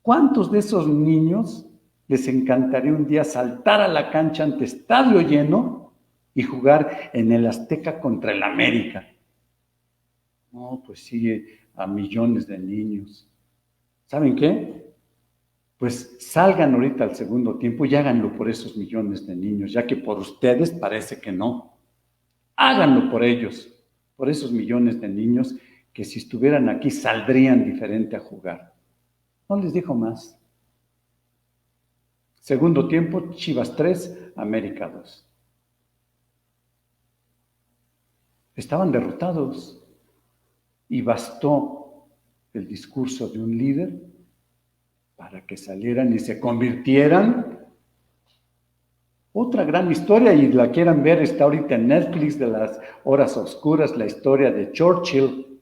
¿Cuántos de esos niños les encantaría un día saltar a la cancha ante estadio lleno y jugar en el Azteca contra el América? No, pues sí, a millones de niños. ¿Saben qué? Pues salgan ahorita al segundo tiempo y háganlo por esos millones de niños, ya que por ustedes parece que no. Háganlo por ellos, por esos millones de niños que si estuvieran aquí saldrían diferente a jugar. No les dijo más. Segundo tiempo, Chivas 3, América 2. Estaban derrotados y bastó el discurso de un líder para que salieran y se convirtieran. Otra gran historia, y la quieran ver, está ahorita en Netflix, de las horas oscuras, la historia de Churchill.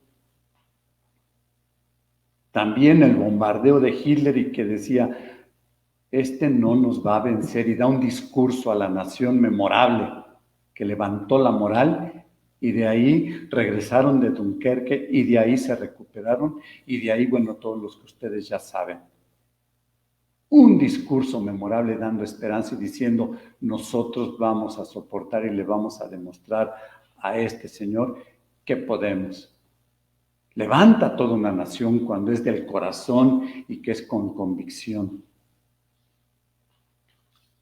También el bombardeo de Hitler, y que decía, este no nos va a vencer, y da un discurso a la nación memorable que levantó la moral, y de ahí regresaron de Dunkerque, y de ahí se recuperaron, y de ahí, bueno, todos los que ustedes ya saben. Un discurso memorable dando esperanza y diciendo, nosotros vamos a soportar y le vamos a demostrar a este señor que podemos. Levanta toda una nación cuando es del corazón y que es con convicción.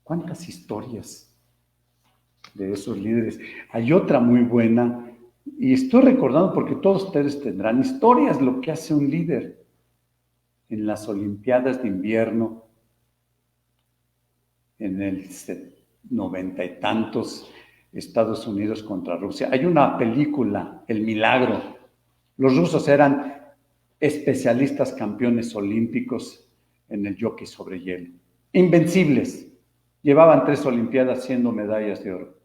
¿Cuántas historias de esos líderes? Hay otra muy buena Y estoy recordando, porque todos ustedes tendrán historias, lo que hace un líder en las Olimpiadas de invierno, en el 90 y tantos, Estados Unidos contra Rusia. Hay una película, El Milagro. Los rusos eran especialistas campeones olímpicos en el hockey sobre hielo. Invencibles. Llevaban 3 Olimpiadas siendo medallas de oro.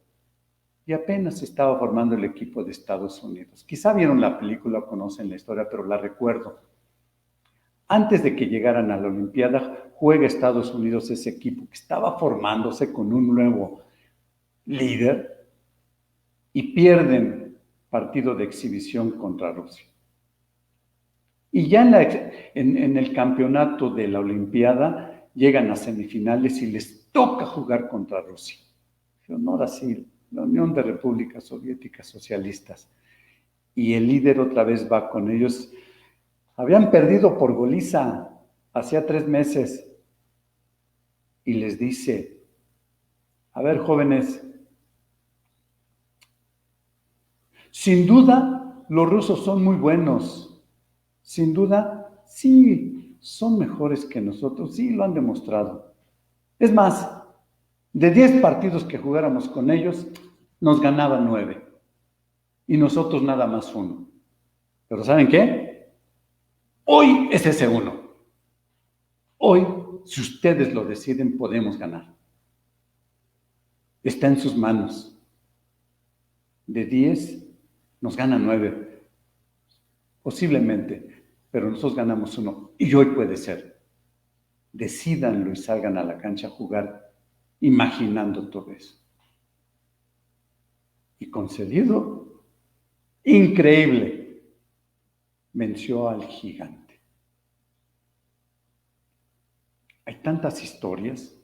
Y apenas estaba formando el equipo de Estados Unidos. Quizá vieron la película, conocen la historia, pero la recuerdo. Antes de que llegaran a la Olimpiada, juega Estados Unidos ese equipo que estaba formándose con un nuevo líder y pierden partido de exhibición contra Rusia. Y ya en el campeonato de la Olimpiada llegan a semifinales y les toca jugar contra Rusia. Ahora sí, la Unión de Repúblicas Soviéticas Socialistas. Y el líder otra vez va con ellos. Habían perdido por goliza hacía 3 meses. Y les dice, a ver, jóvenes, sin duda los rusos son muy buenos. Sin duda, sí, son mejores que nosotros. Sí, lo han demostrado. Es más, de 10 partidos que jugáramos con ellos, nos ganaban 9. Y nosotros nada más 1. Pero ¿saben qué? Hoy es ese 1. Hoy, si ustedes lo deciden, podemos ganar. Está en sus manos. De 10, nos ganan 9. Posiblemente, pero nosotros ganamos 1. Y hoy puede ser. Decídanlo y salgan a la cancha a jugar imaginando todo eso. Y concedido, increíble, venció al gigante. Hay tantas historias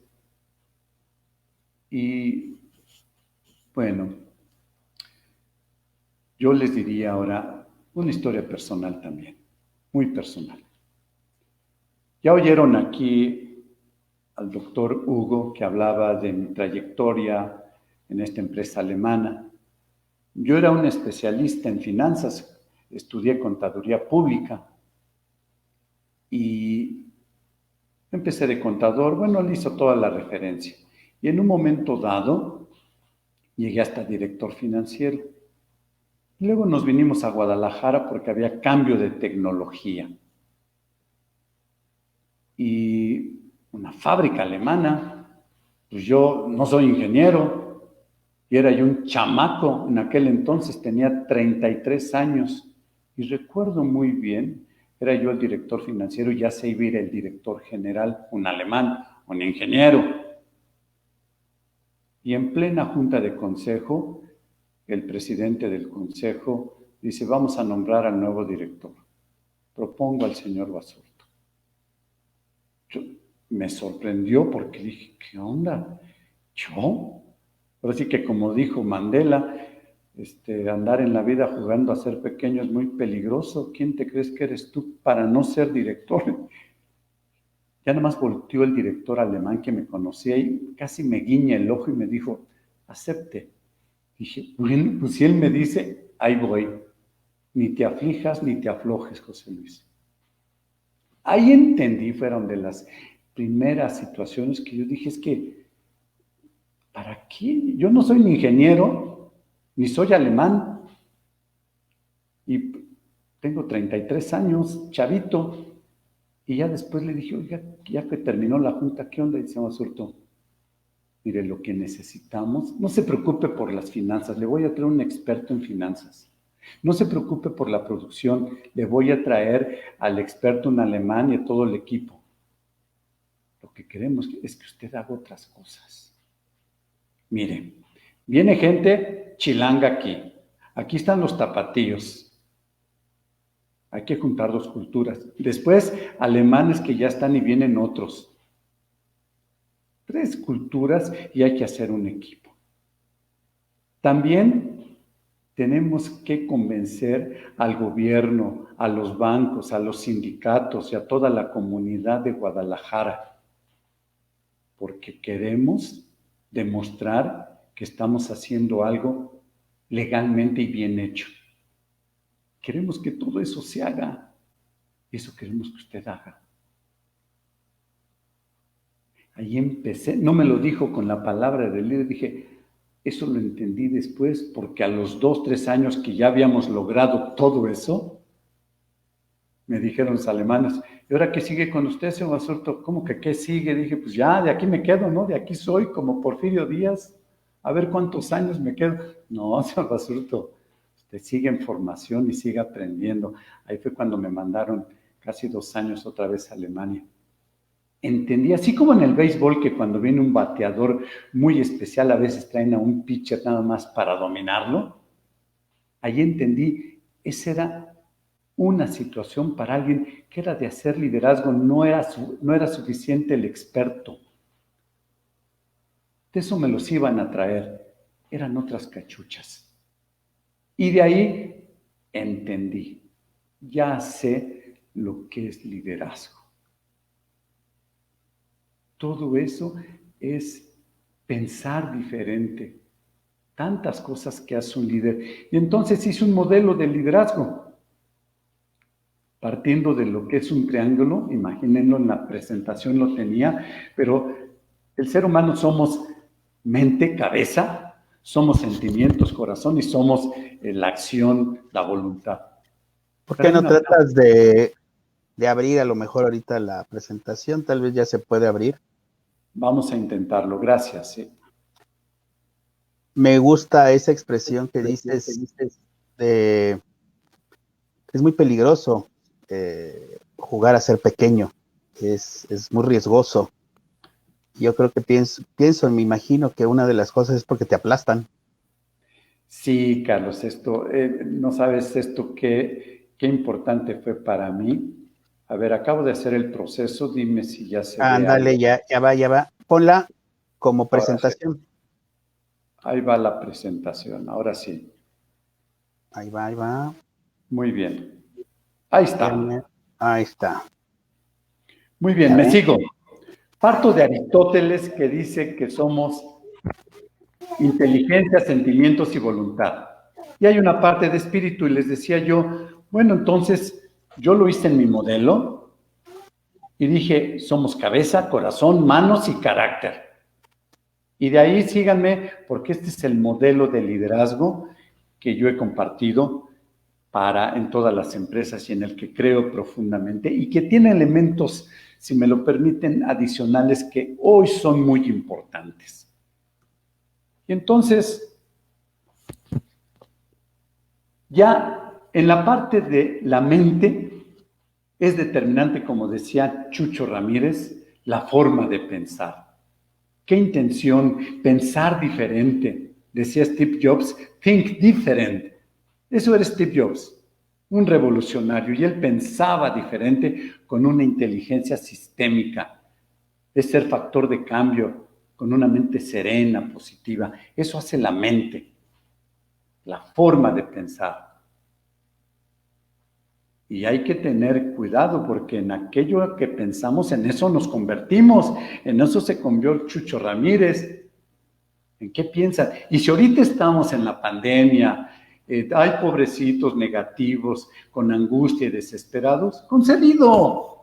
y, bueno, yo les diría ahora una historia personal también, muy personal. Ya oyeron aquí al doctor Hugo que hablaba de mi trayectoria en esta empresa alemana. Yo era un especialista en finanzas, estudié contaduría pública y empecé de contador, bueno, le hizo toda la referencia. Y en un momento dado, llegué hasta director financiero. Luego nos vinimos a Guadalajara porque había cambio de tecnología. Y una fábrica alemana, pues yo no soy ingeniero, y era yo un chamaco, en aquel entonces tenía 33 años, y recuerdo muy bien, era yo el director financiero, y ya se iba a ir el director general, un alemán, un ingeniero. Y en plena junta de consejo, el presidente del consejo dice, vamos a nombrar al nuevo director. Propongo al señor Basurto. Me sorprendió porque dije, ¿qué onda? ¿Yo? Ahora sí que como dijo Mandela, andar en la vida jugando a ser pequeño es muy peligroso. ¿Quién te crees que eres tú para no ser director? Ya nada más volteó el director alemán que me conocía y casi me guiña el ojo y me dijo, acepte. Dije, bueno, pues si él me dice, ahí voy. Ni te aflijas ni te aflojes, José Luis. Ahí entendí, fueron de las primeras situaciones que yo dije, es que, ¿para qué? Yo no soy ni ingeniero, ni soy alemán. Y tengo 33 años, chavito. Y ya después le dije, oiga, ya que terminó la junta, ¿qué onda? Y dice Basurto, mire, lo que necesitamos, no se preocupe por las finanzas, le voy a traer un experto en finanzas. No se preocupe por la producción, le voy a traer al experto en alemán y a todo el equipo. Lo que queremos es que usted haga otras cosas. Mire, viene gente chilanga aquí. Aquí están los tapatíos. Hay que juntar 2 culturas. Después, alemanes que ya están y vienen otros. 3 culturas y hay que hacer un equipo. También tenemos que convencer al gobierno, a los bancos, a los sindicatos y a toda la comunidad de Guadalajara, porque queremos demostrar que estamos haciendo algo legalmente y bien hecho. queremos que todo eso se haga. Eso queremos que usted haga. Ahí empecé, no me lo dijo con la palabra del líder, dije, eso lo entendí después, porque a los 2, 3 años que ya habíamos logrado todo eso, me dijeron los alemanes, ¿y ahora qué sigue con usted, señor Basurto? ¿Cómo que qué sigue? Dije, pues ya, de aquí me quedo, ¿no? De aquí soy, como Porfirio Díaz, a ver cuántos años me quedo. No, señor Basurto, usted sigue en formación y sigue aprendiendo. Ahí fue cuando me mandaron casi 2 años otra vez a Alemania. Entendí, así como en el béisbol, que cuando viene un bateador muy especial, a veces traen a un pitcher nada más para dominarlo. Ahí entendí, esa era una situación para alguien que era de hacer liderazgo, no era suficiente el experto. De eso me los iban a traer, eran otras cachuchas. Y de ahí entendí, ya sé lo que es liderazgo. Todo eso es pensar diferente. Tantas cosas que hace un líder. Y entonces hice un modelo de liderazgo. Partiendo de lo que es un triángulo, imagínenlo, en la presentación lo tenía, pero el ser humano somos mente, cabeza, somos sentimientos, corazón y somos la acción, la voluntad. ¿Por qué no tratas de abrir a lo mejor ahorita la presentación? Tal vez ya se puede abrir. Vamos a intentarlo, gracias. Sí. Me gusta esa expresión que dices de es muy peligroso jugar a ser pequeño, es muy riesgoso. Yo creo que pienso, me imagino que una de las cosas es porque te aplastan. Sí, Carlos, esto, no sabes esto qué importante fue para mí. A ver, acabo de hacer el proceso, dime si ya se ve. Ándale, ya va. Ponla como presentación. Ahí va la presentación, ahora sí. Ahí va. Muy bien. Ahí está. Ahí está. Muy bien, me sigo. Parto de Aristóteles, que dice que somos inteligencia, sentimientos y voluntad. Y hay una parte de espíritu, y les decía yo, bueno, entonces yo lo hice en mi modelo y dije, somos cabeza, corazón, manos y carácter. Y de ahí síganme, porque este es el modelo de liderazgo que yo he compartido en todas las empresas y en el que creo profundamente y que tiene elementos, si me lo permiten, adicionales que hoy son muy importantes. Y entonces, ya en la parte de la mente, es determinante, como decía Chucho Ramírez, la forma de pensar. ¿Qué intención? Pensar diferente. Decía Steve Jobs, think different. Eso era Steve Jobs, un revolucionario, y él pensaba diferente con una inteligencia sistémica, de ser factor de cambio, con una mente serena, positiva. Eso hace la mente, la forma de pensar. Y hay que tener cuidado porque en aquello que pensamos, en eso nos convertimos. En eso se convirtió Chucho Ramírez. ¿En qué piensan? Y si ahorita estamos en la pandemia, hay pobrecitos negativos, con angustia y desesperados, concedido.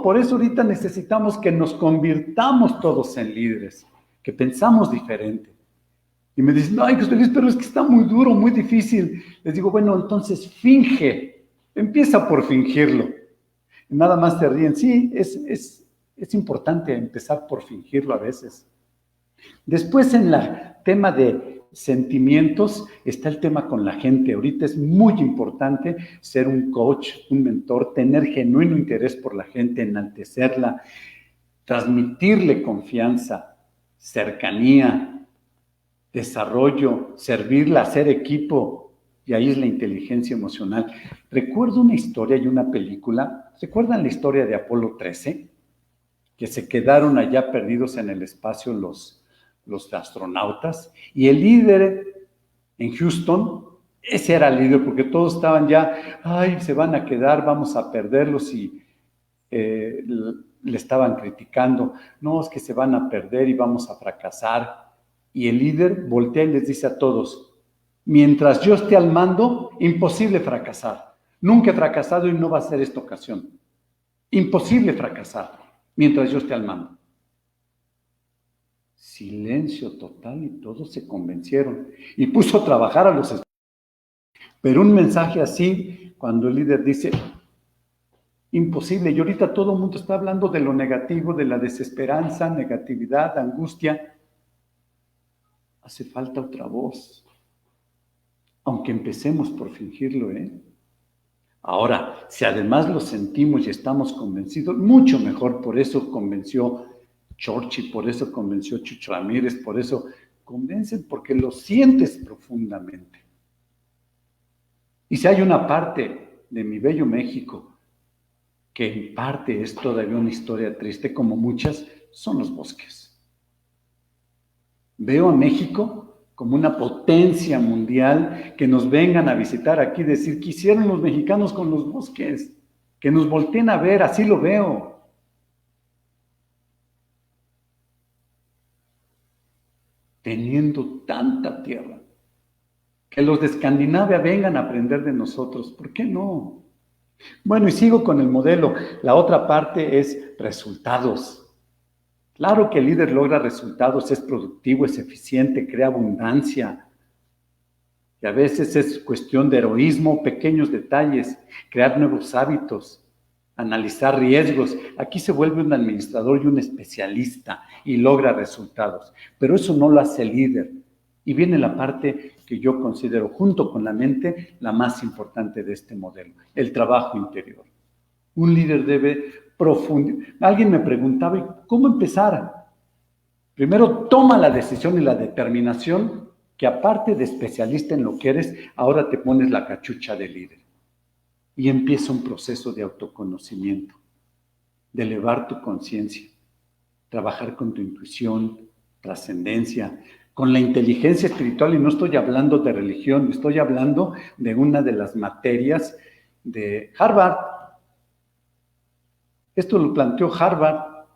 Por eso ahorita necesitamos que nos convirtamos todos en líderes, que pensamos diferente. Y me dicen, ay, José Luis, pero es que está muy duro, muy difícil. Les digo, bueno, entonces finge, empieza por fingirlo. Y nada más te ríen. Sí, es importante empezar por fingirlo a veces. Después en el tema de sentimientos está el tema con la gente. Ahorita es muy importante ser un coach, un mentor, tener genuino interés por la gente, enaltecerla, transmitirle confianza, cercanía, desarrollo, servirla, hacer equipo, y ahí es la inteligencia emocional. Recuerdo una historia y una película, ¿recuerdan la historia de Apolo 13? Que se quedaron allá perdidos en el espacio los astronautas, y el líder en Houston, ese era el líder, porque todos estaban ya, ay, se van a quedar, vamos a perderlos, y le estaban criticando, no, es que se van a perder y vamos a fracasar. Y el líder voltea y les dice a todos, Mientras yo esté al mando, imposible fracasar. Nunca he fracasado y no va a ser esta ocasión. Imposible fracasar mientras yo esté al mando. Silencio total y todos se convencieron. Y puso a trabajar a los estudiantes. Pero un mensaje así, cuando el líder dice, imposible, y ahorita todo el mundo está hablando de lo negativo, de la desesperanza, negatividad, angustia. Hace falta otra voz. Aunque empecemos por fingirlo, ¿eh? Ahora, si además lo sentimos y estamos convencidos, mucho mejor. Por eso convenció Churchill, por eso convenció Chucho Ramírez, por eso convencen, porque lo sientes profundamente. Y si hay una parte de mi bello México que en parte es todavía una historia triste, como muchas, son los bosques. Veo a México como una potencia mundial, que nos vengan a visitar aquí, decir, ¿qué hicieron los mexicanos con los bosques? Que nos volteen a ver, así lo veo. Teniendo tanta tierra, que los de Escandinavia vengan a aprender de nosotros, ¿por qué no? Bueno, y sigo con el modelo. La otra parte es resultados. Claro que el líder logra resultados, es productivo, es eficiente, crea abundancia. Y a veces es cuestión de heroísmo, pequeños detalles, crear nuevos hábitos, analizar riesgos. Aquí se vuelve un administrador y un especialista y logra resultados. Pero eso no lo hace el líder. Y viene la parte que yo considero, junto con la mente, la más importante de este modelo, el trabajo interior. Un líder debe profundizar. Alguien me preguntaba, ¿cómo empezar? Primero, toma la decisión y la determinación, que aparte de especialista en lo que eres, ahora te pones la cachucha de líder. Y empieza un proceso de autoconocimiento, de elevar tu conciencia, trabajar con tu intuición, trascendencia, con la inteligencia espiritual. Y no estoy hablando de religión, estoy hablando de una de las materias de Harvard. Esto lo planteó Harvard,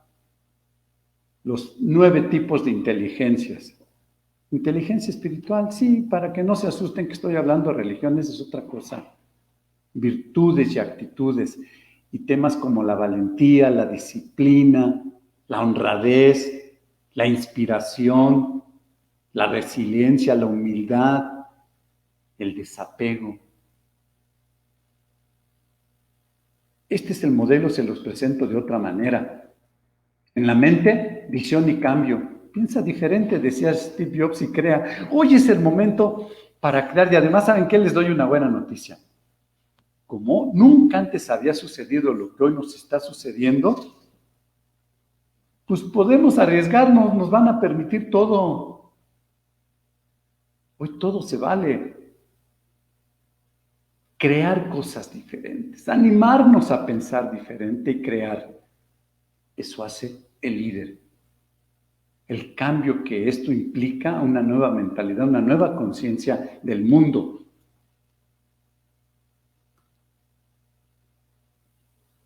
los 9 tipos de inteligencias. Inteligencia espiritual, sí, para que no se asusten que estoy hablando de religiones, es otra cosa. Virtudes y actitudes, y temas como la valentía, la disciplina, la honradez, la inspiración, la resiliencia, la humildad, el desapego. Este es el modelo, se los presento de otra manera. En la mente, visión y cambio. Piensa diferente, decía Steve Jobs, y crea. Hoy es el momento para crear. Y además, ¿saben qué? Les doy una buena noticia. Como nunca antes había sucedido lo que hoy nos está sucediendo, pues podemos arriesgarnos, nos van a permitir todo. Hoy todo se vale. Crear cosas diferentes, animarnos a pensar diferente y crear. Eso hace el líder. El cambio que esto implica, una nueva mentalidad, una nueva conciencia del mundo.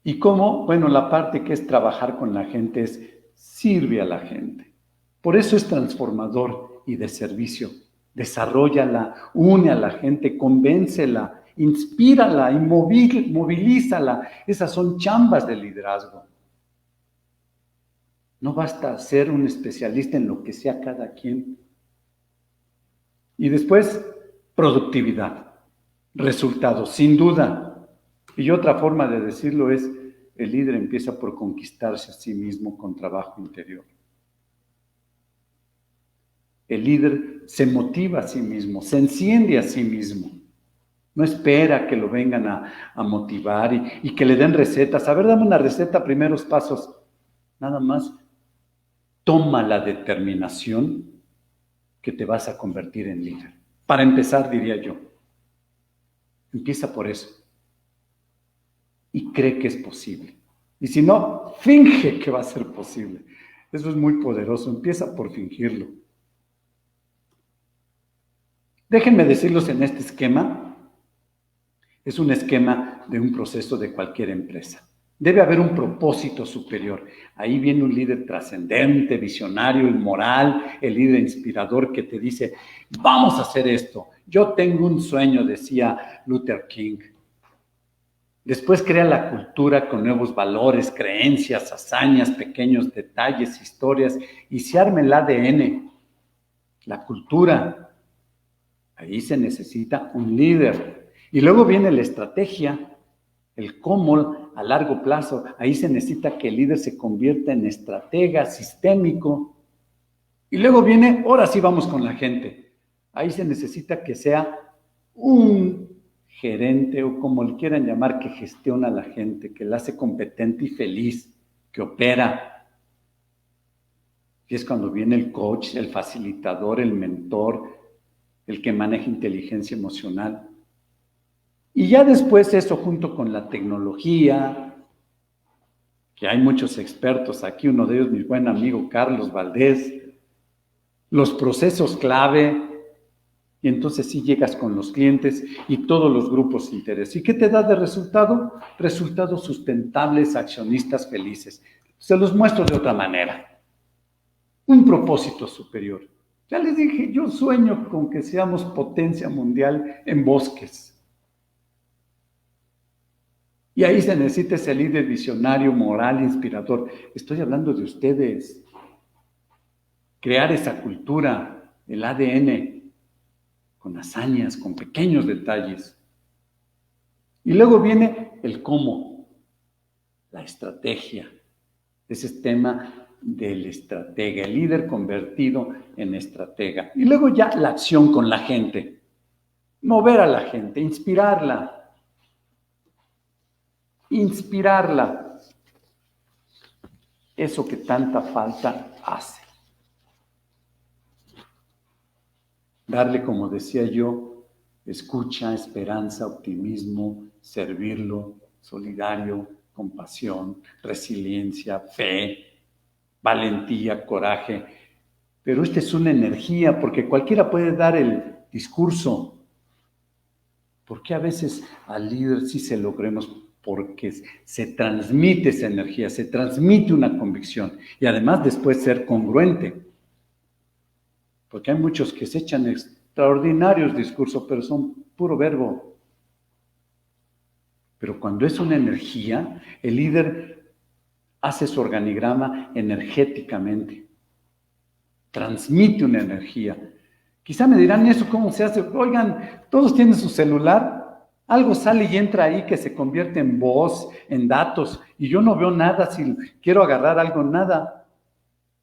¿Y cómo? Bueno, la parte que es trabajar con la gente es sirve a la gente. Por eso es transformador y de servicio. Desarróllala, une a la gente, convéncela, inspírala y movilízala. Esas son chambas de liderazgo. No basta ser un especialista en lo que sea cada quien. Y después, productividad, resultados, sin duda. Y otra forma de decirlo es, el líder empieza por conquistarse a sí mismo con trabajo interior. El líder se motiva a sí mismo, se enciende a sí mismo. No espera que lo vengan a motivar y que le den recetas. A ver, dame una receta, primeros pasos. Nada más. Toma la determinación que te vas a convertir en líder. Para empezar, diría yo. Empieza por eso. Y cree que es posible. Y si no, finge que va a ser posible. Eso es muy poderoso. Empieza por fingirlo. Déjenme decirlos en este esquema. Es un esquema de un proceso de cualquier empresa. Debe haber un propósito superior. Ahí viene un líder trascendente, visionario, el moral, el líder inspirador que te dice, vamos a hacer esto. Yo tengo un sueño, decía Luther King. Después crea la cultura con nuevos valores, creencias, hazañas, pequeños detalles, historias, y se arma el ADN, la cultura. Ahí se necesita un líder. Y luego viene la estrategia, el cómo a largo plazo. Ahí se necesita que el líder se convierta en estratega, sistémico. Y luego viene, ahora sí vamos con la gente. Ahí se necesita que sea un gerente o como le quieran llamar, que gestiona a la gente, que la hace competente y feliz, que opera. Y es cuando viene el coach, el facilitador, el mentor, el que maneja inteligencia emocional. Y ya después eso junto con la tecnología, que hay muchos expertos aquí, uno de ellos mi buen amigo Carlos Valdés, los procesos clave, y entonces sí llegas con los clientes y todos los grupos de interés. ¿Y qué te da de resultado? Resultados sustentables, accionistas felices. Se los muestro de otra manera. Un propósito superior. Ya les dije, yo sueño con que seamos potencia mundial en bosques. Y ahí se necesita ese líder visionario, moral, inspirador. Estoy hablando de ustedes. Crear esa cultura, el ADN, con hazañas, con pequeños detalles. Y luego viene el cómo, la estrategia. Ese es tema del estratega, el líder convertido en estratega. Y luego ya la acción con la gente. Mover a la gente, inspirarla. Inspirarla. Eso que tanta falta hace. Darle, como decía yo, escucha, esperanza, optimismo, servirlo, solidario, compasión, resiliencia, fe, valentía, coraje. Pero esta es una energía, porque cualquiera puede dar el discurso. ¿Por qué a veces al líder sí se lo creemos? Porque se transmite esa energía, se transmite una convicción y además después ser congruente. Porque hay muchos que se echan extraordinarios discursos, pero son puro verbo. Pero cuando es una energía, el líder hace su organigrama energéticamente. Transmite una energía. Quizá me dirán, ¿y eso cómo se hace? Oigan, todos tienen su celular. Algo sale y entra ahí que se convierte en voz, en datos, y yo no veo nada si quiero agarrar algo, nada.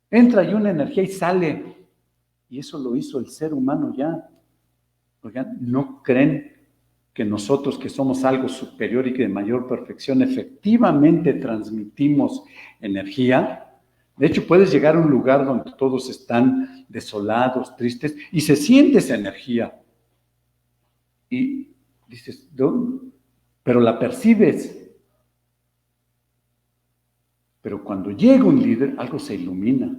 Entra ahí una energía y sale. Y eso lo hizo el ser humano ya. Oigan, ¿no creen que nosotros que somos algo superior y que de mayor perfección efectivamente transmitimos energía? De hecho, puedes llegar a un lugar donde todos están desolados, tristes, y se siente esa energía. Y dices, ¿no? Pero la percibes. Pero cuando llega un líder, algo se ilumina.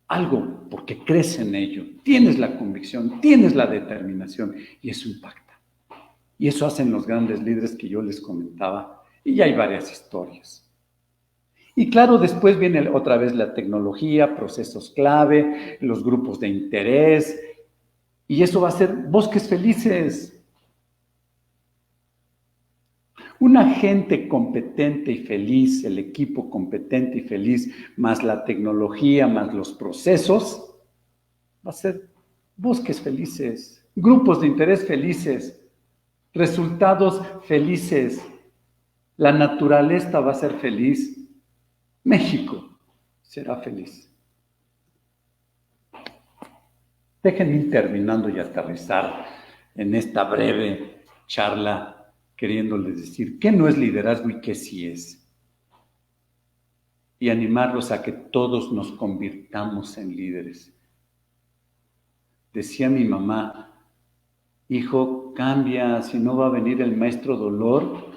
Algo, porque crees en ello, tienes la convicción, tienes la determinación, y eso impacta. Y eso hacen los grandes líderes que yo les comentaba, y ya hay varias historias. Y claro, después viene otra vez la tecnología, procesos clave, los grupos de interés, y eso va a ser bosques felices. Una gente competente y feliz, el equipo competente y feliz, más la tecnología, más los procesos, va a ser bosques felices, grupos de interés felices, resultados felices. La naturaleza va a ser feliz. México será feliz. Déjenme ir terminando y aterrizar en esta breve charla queriéndoles decir qué no es liderazgo y qué sí es. Y animarlos a que todos nos convirtamos en líderes. Decía mi mamá, hijo, cambia, si no va a venir el maestro dolor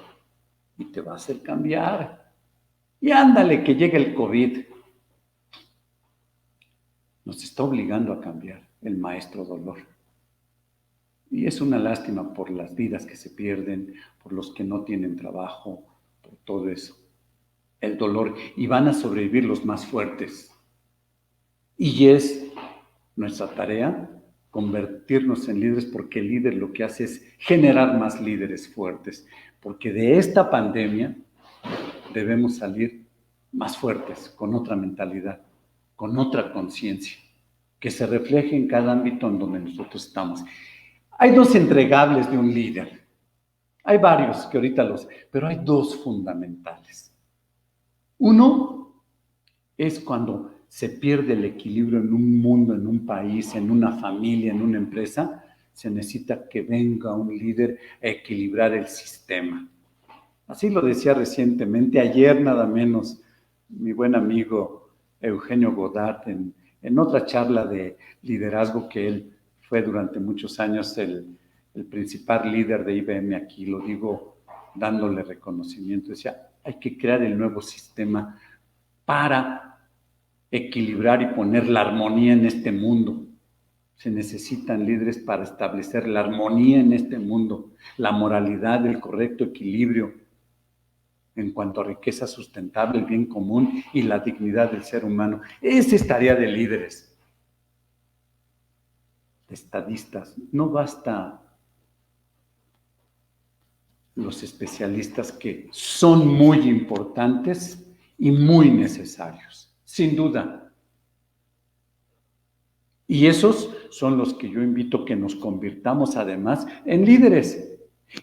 y te va a hacer cambiar. Y ándale, que llegue el COVID. Nos está obligando a cambiar el maestro dolor. Y es una lástima por las vidas que se pierden, por los que no tienen trabajo, por todo eso. El dolor. Y van a sobrevivir los más fuertes. Y es nuestra tarea convertirnos en líderes, porque el líder lo que hace es generar más líderes fuertes, porque de esta pandemia debemos salir más fuertes, con otra mentalidad, con otra conciencia, que se refleje en cada ámbito en donde nosotros estamos. Hay dos entregables de un líder. Hay varios que ahorita pero hay dos fundamentales. Uno es cuando se pierde el equilibrio en un mundo, en un país, en una familia, en una empresa. Se necesita que venga un líder a equilibrar el sistema. Así lo decía recientemente, ayer nada menos, mi buen amigo Eugenio Godard, en otra charla de liderazgo que él fue durante muchos años el principal líder de IBM aquí, lo digo dándole reconocimiento, decía, hay que crear el nuevo sistema para equilibrar y poner la armonía en este mundo. Se necesitan líderes para establecer la armonía en este mundo, la moralidad, el correcto equilibrio en cuanto a riqueza sustentable, el bien común y la dignidad del ser humano. Esa es tarea de líderes, de estadistas. No basta los especialistas, que son muy importantes y muy necesarios, sin duda. Y esos son los que yo invito que nos convirtamos además en líderes.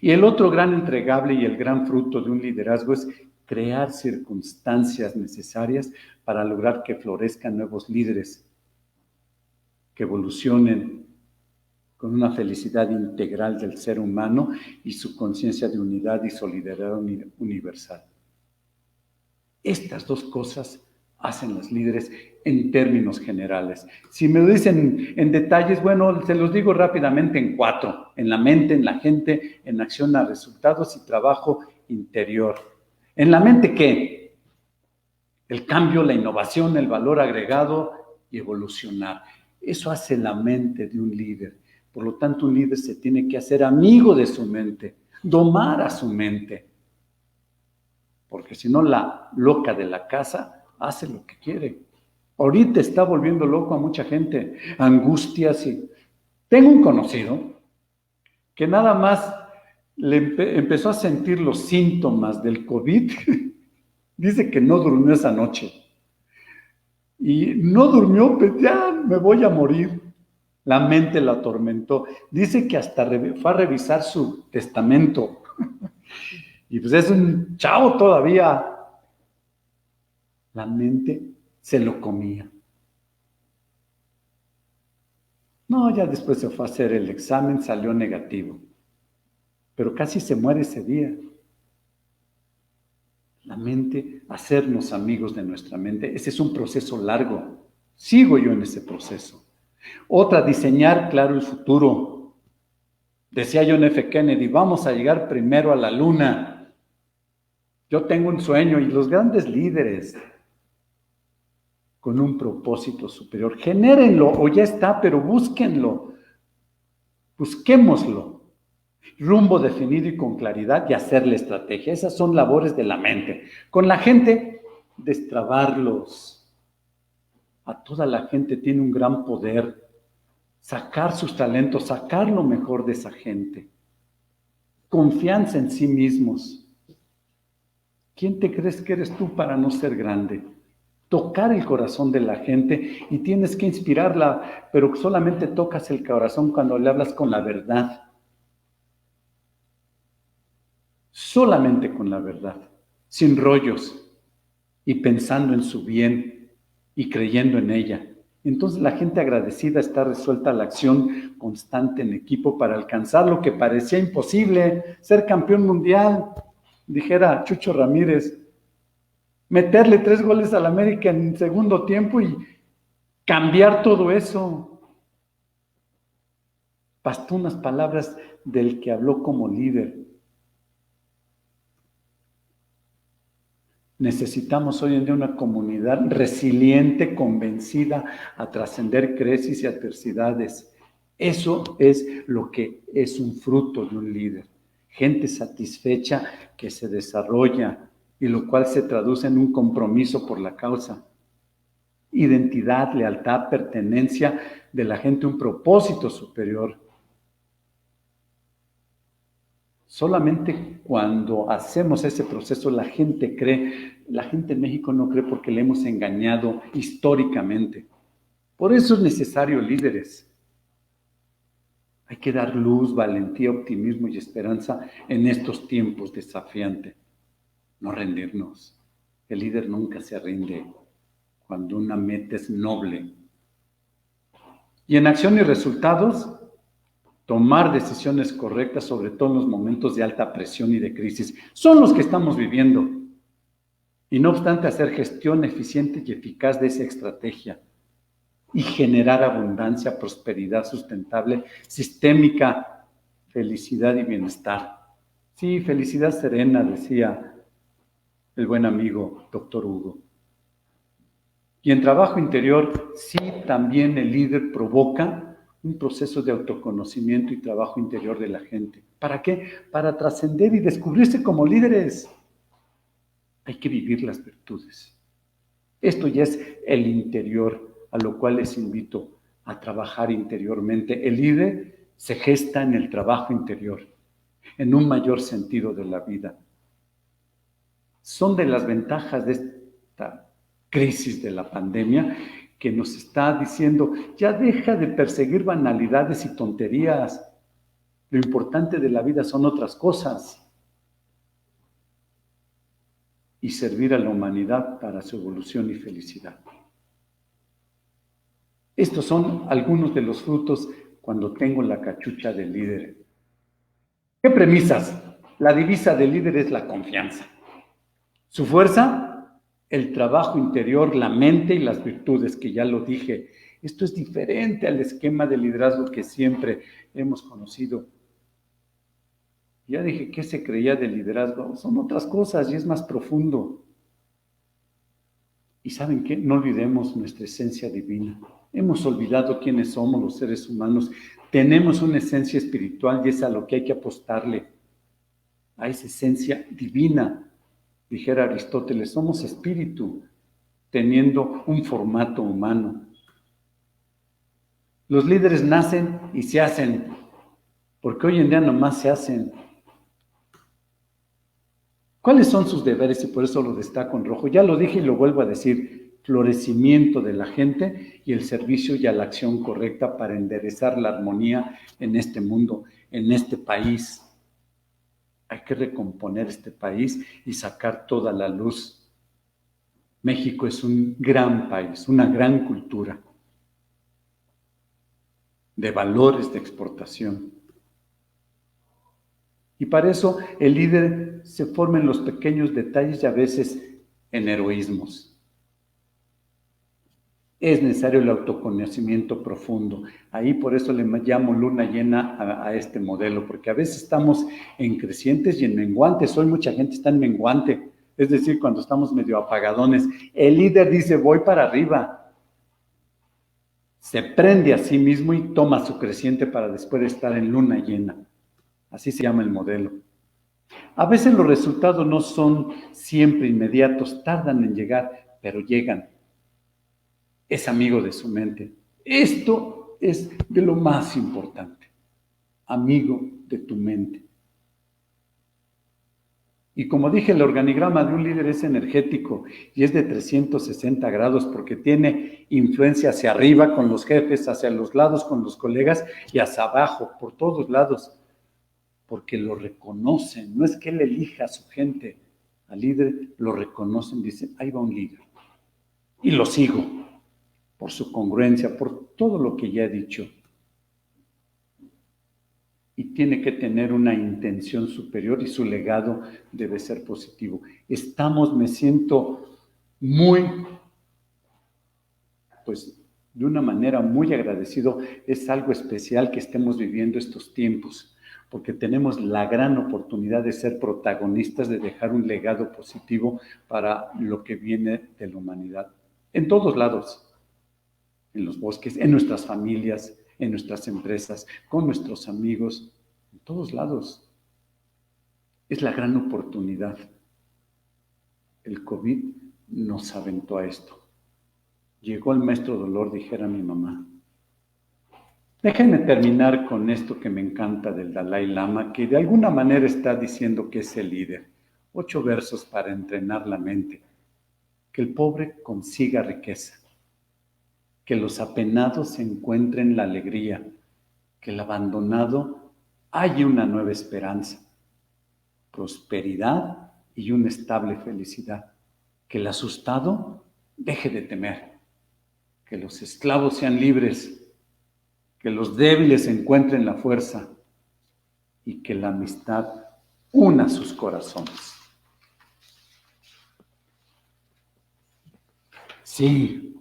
Y el otro gran entregable y el gran fruto de un liderazgo es crear circunstancias necesarias para lograr que florezcan nuevos líderes, que evolucionen con una felicidad integral del ser humano y su conciencia de unidad y solidaridad universal. Estas dos cosas hacen los líderes en términos generales. Si me lo dicen en detalles, bueno, se los digo rápidamente en 4. En la mente, en la gente, en acción a resultados y trabajo interior. ¿En la mente qué? El cambio, la innovación, el valor agregado y evolucionar. Eso hace la mente de un líder. Por lo tanto, un líder se tiene que hacer amigo de su mente, domar a su mente. Porque si no, la loca de la casa hace lo que quiere. Ahorita está volviendo loco a mucha gente, angustias y... Tengo un conocido que nada más empezó a sentir los síntomas del COVID. Dice que no durmió esa noche. Y no durmió, pues ya me voy a morir. La mente la atormentó. Dice que hasta fue a revisar su testamento. Y pues es un chavo todavía. La mente se lo comía. No, ya después se fue a hacer el examen, salió negativo. Pero casi se muere ese día. La mente, hacernos amigos de nuestra mente, ese es un proceso largo. Sigo yo en ese proceso. Otra, diseñar claro el futuro. Decía John F. Kennedy, vamos a llegar primero a la luna. Yo tengo un sueño y los grandes líderes con un propósito superior, genérenlo o ya está, pero búsquenlo. Busquémoslo. Rumbo definido y con claridad y hacerle estrategia. Esas son labores de la mente. Con la gente, destrabarlos. A toda la gente tiene un gran poder. Sacar sus talentos, sacar lo mejor de esa gente. Confianza en sí mismos. ¿Quién te crees que eres tú para no ser grande? Tocar el corazón de la gente y tienes que inspirarla, pero solamente tocas el corazón cuando le hablas con la verdad. Solamente con la verdad, sin rollos y pensando en su bien y creyendo en ella. Entonces la gente agradecida está resuelta a la acción constante en equipo para alcanzar lo que parecía imposible, ser campeón mundial, dijera Chucho Ramírez, meterle 3 goles al América en segundo tiempo y cambiar todo eso. Bastó unas palabras del que habló como líder. Necesitamos hoy en día una comunidad resiliente, convencida a trascender crisis y adversidades. Eso es lo que es un fruto de un líder. Gente satisfecha que se desarrolla y lo cual se traduce en un compromiso por la causa. identidad, lealtad, pertenencia de la gente, un propósito superior. Solamente cuando hacemos ese proceso la gente cree. La gente en México no cree porque le hemos engañado históricamente. Por eso es necesario líderes. Hay que dar luz, valentía, optimismo y esperanza en estos tiempos desafiantes. No rendirnos. El líder nunca se rinde cuando una meta es noble. Y en acción y resultados, tomar decisiones correctas, sobre todo en los momentos de alta presión y de crisis, son los que estamos viviendo. Y no obstante, hacer gestión eficiente y eficaz de esa estrategia y generar abundancia, prosperidad sustentable, sistémica, felicidad y bienestar. Sí, felicidad serena, decía el buen amigo doctor Hugo. Y en trabajo interior, sí, también el líder provoca un proceso de autoconocimiento y trabajo interior de la gente. ¿Para qué? Para trascender y descubrirse como líderes. Hay que vivir las virtudes. Esto ya es el interior, a lo cual les invito a trabajar interiormente. El líder se gesta en el trabajo interior, en un mayor sentido de la vida. Son de las ventajas de esta crisis de la pandemia que nos está diciendo, ya deja de perseguir banalidades y tonterías. Lo importante de la vida son otras cosas. Y servir a la humanidad para su evolución y felicidad. Estos son algunos de los frutos cuando tengo la cachucha del líder. ¿Qué premisas? La divisa del líder es la confianza. Su fuerza, el trabajo interior, la mente y las virtudes, que ya lo dije. Esto es diferente al esquema de liderazgo que siempre hemos conocido. Ya dije, ¿qué se creía del liderazgo? Son otras cosas y es más profundo. Y ¿saben qué? No olvidemos nuestra esencia divina. Hemos olvidado quiénes somos los seres humanos. Tenemos una esencia espiritual y es a lo que hay que apostarle. A esa esencia divina. Dijera Aristóteles, somos espíritu, teniendo un formato humano. Los líderes nacen y se hacen, porque hoy en día nomás se hacen. ¿Cuáles son sus deberes? Y por eso lo destaco en rojo. Ya lo dije y lo vuelvo a decir. Florecimiento de la gente y el servicio y a la acción correcta para enderezar la armonía en este mundo, en este país. Hay que recomponer este país y sacar toda la luz. México es un gran país, una gran cultura de valores de exportación. Y para eso el líder se forma en los pequeños detalles y a veces en heroísmos. Es necesario el autoconocimiento profundo. Ahí por eso le llamo luna llena a este modelo, porque a veces estamos en crecientes y en menguantes. Hoy mucha gente está en menguante, es decir, cuando estamos medio apagadones. El líder dice, voy para arriba. Se prende a sí mismo y toma su creciente para después estar en luna llena. Así se llama el modelo. A veces los resultados no son siempre inmediatos, tardan en llegar, pero llegan. Es amigo de su mente. Esto es de lo más importante. Amigo de tu mente. Y como dije, el organigrama de un líder es energético y es de 360 grados porque tiene influencia hacia arriba con los jefes, hacia los lados con los colegas y hacia abajo, por todos lados, porque lo reconocen. No es que él elija a su gente, al líder lo reconocen, dicen, ahí va un líder. Y lo sigo. Por su congruencia, por todo lo que ya he dicho. Y tiene que tener una intención superior y su legado debe ser positivo. Me siento muy, pues de una manera muy agradecido. Es algo especial que estemos viviendo estos tiempos, porque tenemos la gran oportunidad de ser protagonistas, de dejar un legado positivo para lo que viene de la humanidad. En todos lados. En los bosques, en nuestras familias, en nuestras empresas, con nuestros amigos, en todos lados. Es la gran oportunidad. El COVID nos aventó a esto. llegó el maestro dolor, dijera mi mamá. Déjenme terminar con esto que me encanta del Dalai Lama, que de alguna manera está diciendo que es el líder. 8 versos para entrenar la mente. Que el pobre consiga riqueza, que los apenados encuentren la alegría, que el abandonado halle una nueva esperanza, prosperidad y una estable felicidad, que el asustado deje de temer, que los esclavos sean libres, que los débiles encuentren la fuerza y que la amistad una sus corazones. Sí,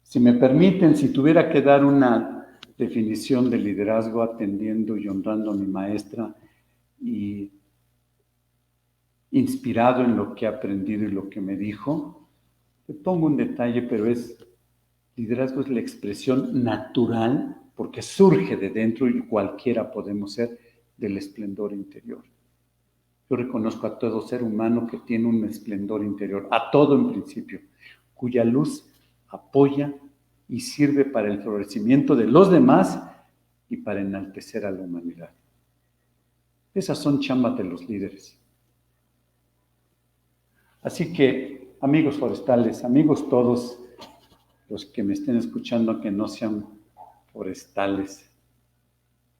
si me permiten, si tuviera que dar una definición de liderazgo atendiendo y honrando a mi maestra y inspirado en lo que he aprendido y lo que me dijo, te pongo un detalle, pero liderazgo es la expresión natural, porque surge de dentro y cualquiera podemos ser, del esplendor interior. Yo reconozco a todo ser humano que tiene un esplendor interior, a todo en principio, cuya luz apoya y sirve para el florecimiento de los demás y para enaltecer a la humanidad. Esas son chambas de los líderes. Así que, amigos forestales, amigos todos los que me estén escuchando que no sean forestales,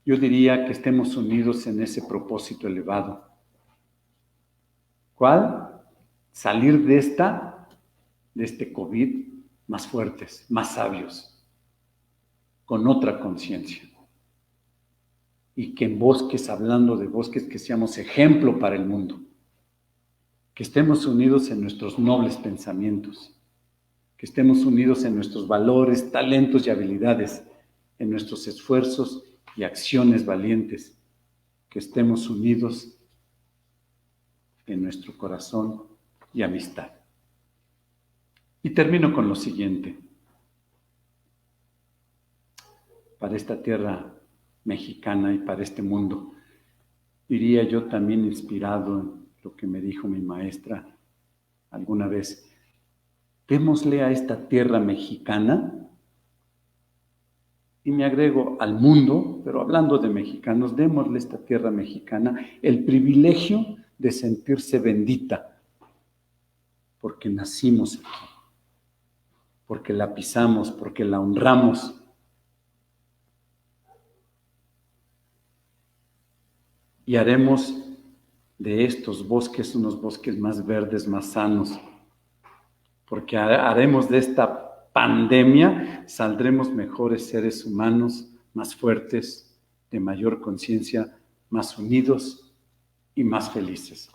yo diría que estemos unidos en ese propósito elevado. ¿Cuál? Salir de este COVID más fuertes, más sabios, con otra conciencia. Y que en bosques, hablando de bosques, que seamos ejemplo para el mundo. Que estemos unidos en nuestros nobles pensamientos. Que estemos unidos en nuestros valores, talentos y habilidades, en nuestros esfuerzos y acciones valientes. Que estemos unidos en nuestro corazón y amistad. Y termino con lo siguiente. Para esta tierra mexicana y para este mundo, diría yo también inspirado en lo que me dijo mi maestra alguna vez, démosle a esta tierra mexicana, y me agrego al mundo, pero hablando de mexicanos, démosle a esta tierra mexicana el privilegio de sentirse bendita, porque nacimos aquí, porque la pisamos, porque la honramos. Y haremos de estos bosques unos bosques más verdes, más sanos, porque haremos de esta pandemia, saldremos mejores seres humanos, más fuertes, de mayor conciencia, más unidos y más felices.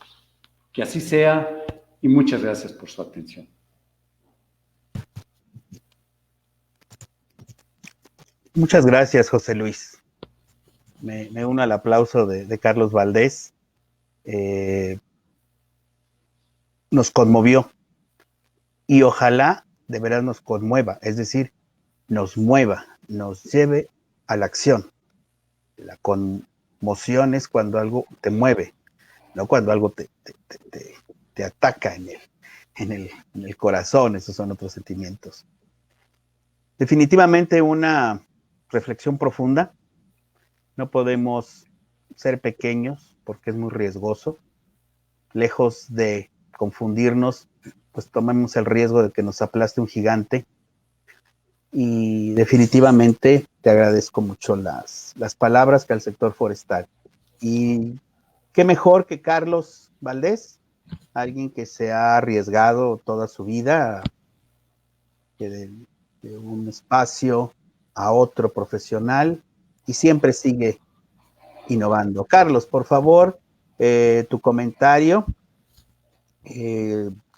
Que así sea y muchas gracias por su atención. Muchas gracias, José Luis. Me uno al aplauso de Carlos Valdés. Nos conmovió y ojalá de verdad nos conmueva, es decir, nos mueva, nos lleve a la acción. La conmoción es cuando algo te mueve, no cuando algo te ataca en el corazón. Esos son otros sentimientos. Definitivamente una reflexión profunda. No podemos ser pequeños porque es muy riesgoso. Lejos de confundirnos, pues tomemos el riesgo de que nos aplaste un gigante. Y definitivamente te agradezco mucho las palabras que al sector forestal. Y qué mejor que Carlos Valdés, alguien que se ha arriesgado toda su vida de un espacio a otro profesional y siempre sigue innovando. Carlos, por favor, tu comentario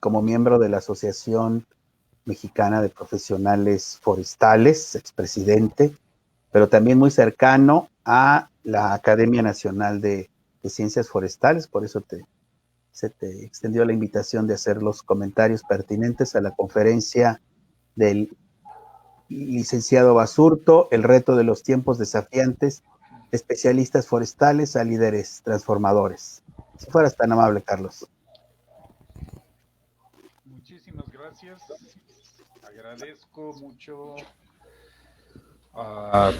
como miembro de la Asociación Mexicana de Profesionales Forestales, expresidente, pero también muy cercano a la Academia Nacional de Ciencias Forestales, por eso se te extendió la invitación de hacer los comentarios pertinentes a la conferencia del licenciado Basurto, el reto de los tiempos desafiantes, especialistas forestales a líderes transformadores. Si fueras tan amable, Carlos. Muchísimas gracias. gracias. Agradezco mucho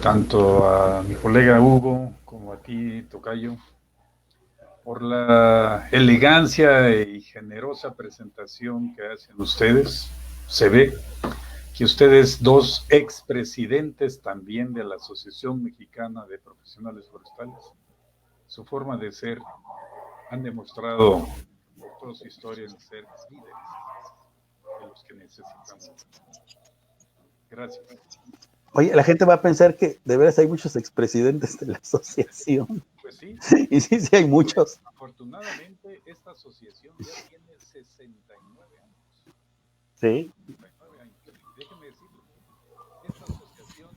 tanto a mi colega Hugo como a ti, Tocayo, por la elegancia y generosa presentación que hacen ustedes. Se ve que ustedes, dos expresidentes también de la Asociación Mexicana de Profesionales Forestales, su forma de ser, han demostrado por toda su historia en ser líderes de los que necesitamos. Gracias. Oye, la gente va a pensar que de veras hay muchos expresidentes de la asociación. Pues sí. Y sí, sí hay muchos. Afortunadamente, esta asociación ya tiene 69 años. Sí. 69 años. Déjeme decirlo, esta asociación,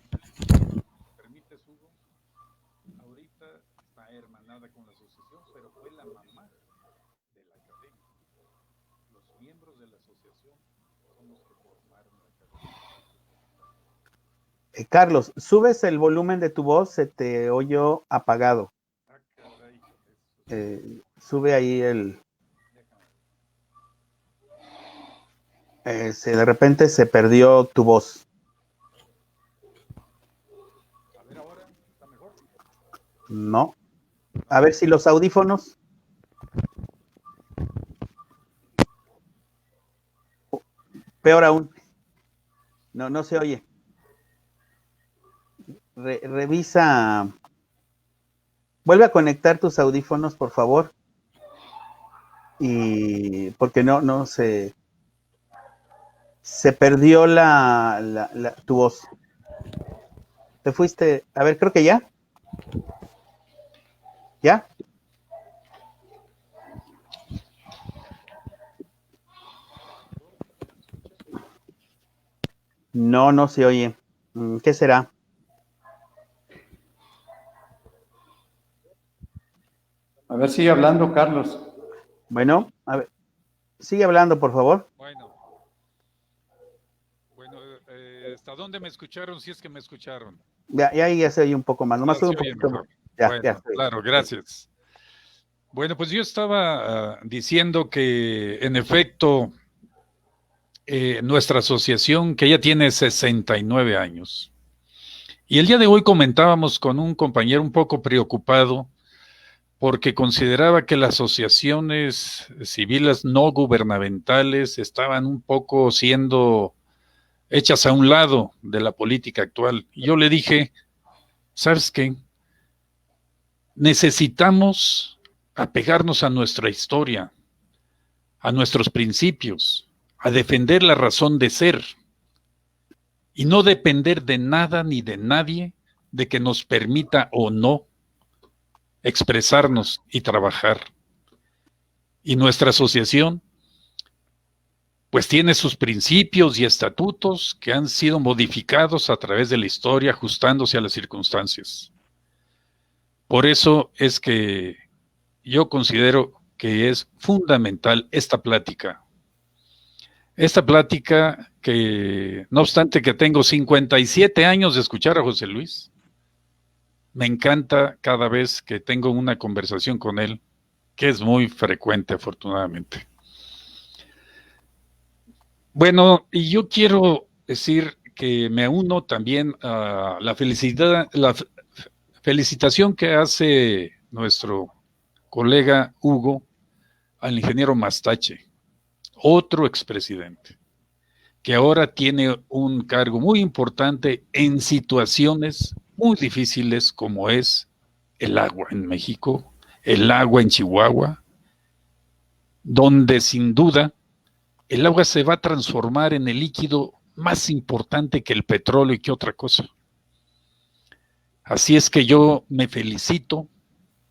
permite Hugo, ahorita está hermanada con la asociación, pero fue la mamá de la academia. Los miembros de la asociación son los que formaron la academia. Carlos, subes el volumen de tu voz, se te oyó apagado. Ah, caray. Sube ahí de repente se perdió tu voz. A ver, ahora, ¿está mejor? No. A ver si los audífonos. Peor aún. No se oye. Revisa. Vuelve a conectar tus audífonos, por favor. Y porque no se perdió tu voz. Te fuiste. A ver, creo que ya. ¿Ya? No se oye. ¿Qué será? A ver, sigue hablando, Carlos. Bueno, a ver, sigue hablando, por favor. Bueno, ¿hasta dónde me escucharon? Si es que me escucharon. Ya se oye un poco más, nomás Ya un se oye poquito mejor. más. Bueno, claro, gracias. Bueno, pues yo estaba diciendo que en efecto nuestra asociación, que ya tiene 69 años, y el día de hoy comentábamos con un compañero un poco preocupado porque consideraba que las asociaciones civiles no gubernamentales estaban un poco siendo hechas a un lado de la política actual. Y yo le dije, ¿sabes qué? Necesitamos apegarnos a nuestra historia, a nuestros principios, a defender la razón de ser y no depender de nada ni de nadie de que nos permita o no expresarnos y trabajar. Y nuestra asociación pues tiene sus principios y estatutos que han sido modificados a través de la historia, ajustándose a las circunstancias. Por eso es que yo considero que es fundamental esta plática. Esta plática que, no obstante que tengo 57 años de escuchar a José Luis, me encanta cada vez que tengo una conversación con él, que es muy frecuente, afortunadamente. Bueno, y yo quiero decir que me uno también a la felicitación que hace nuestro colega Hugo al ingeniero Mastache, otro expresidente, que ahora tiene un cargo muy importante en situaciones muy difíciles como es el agua en México, el agua en Chihuahua, donde sin duda el agua se va a transformar en el líquido más importante que el petróleo y que otra cosa. Así es que yo me felicito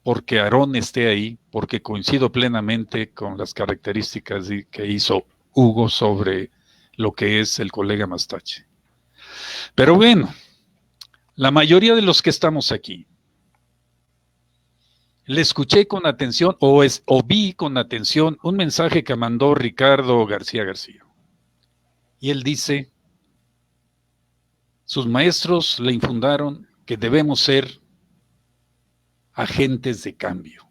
porque Aarón esté ahí, porque coincido plenamente con las características que hizo Hugo sobre lo que es el colega Mastache. Pero bueno, la mayoría de los que estamos aquí, le escuché con atención o vi con atención un mensaje que mandó Ricardo García. Y él dice, sus maestros le infundaron que debemos ser agentes de cambio.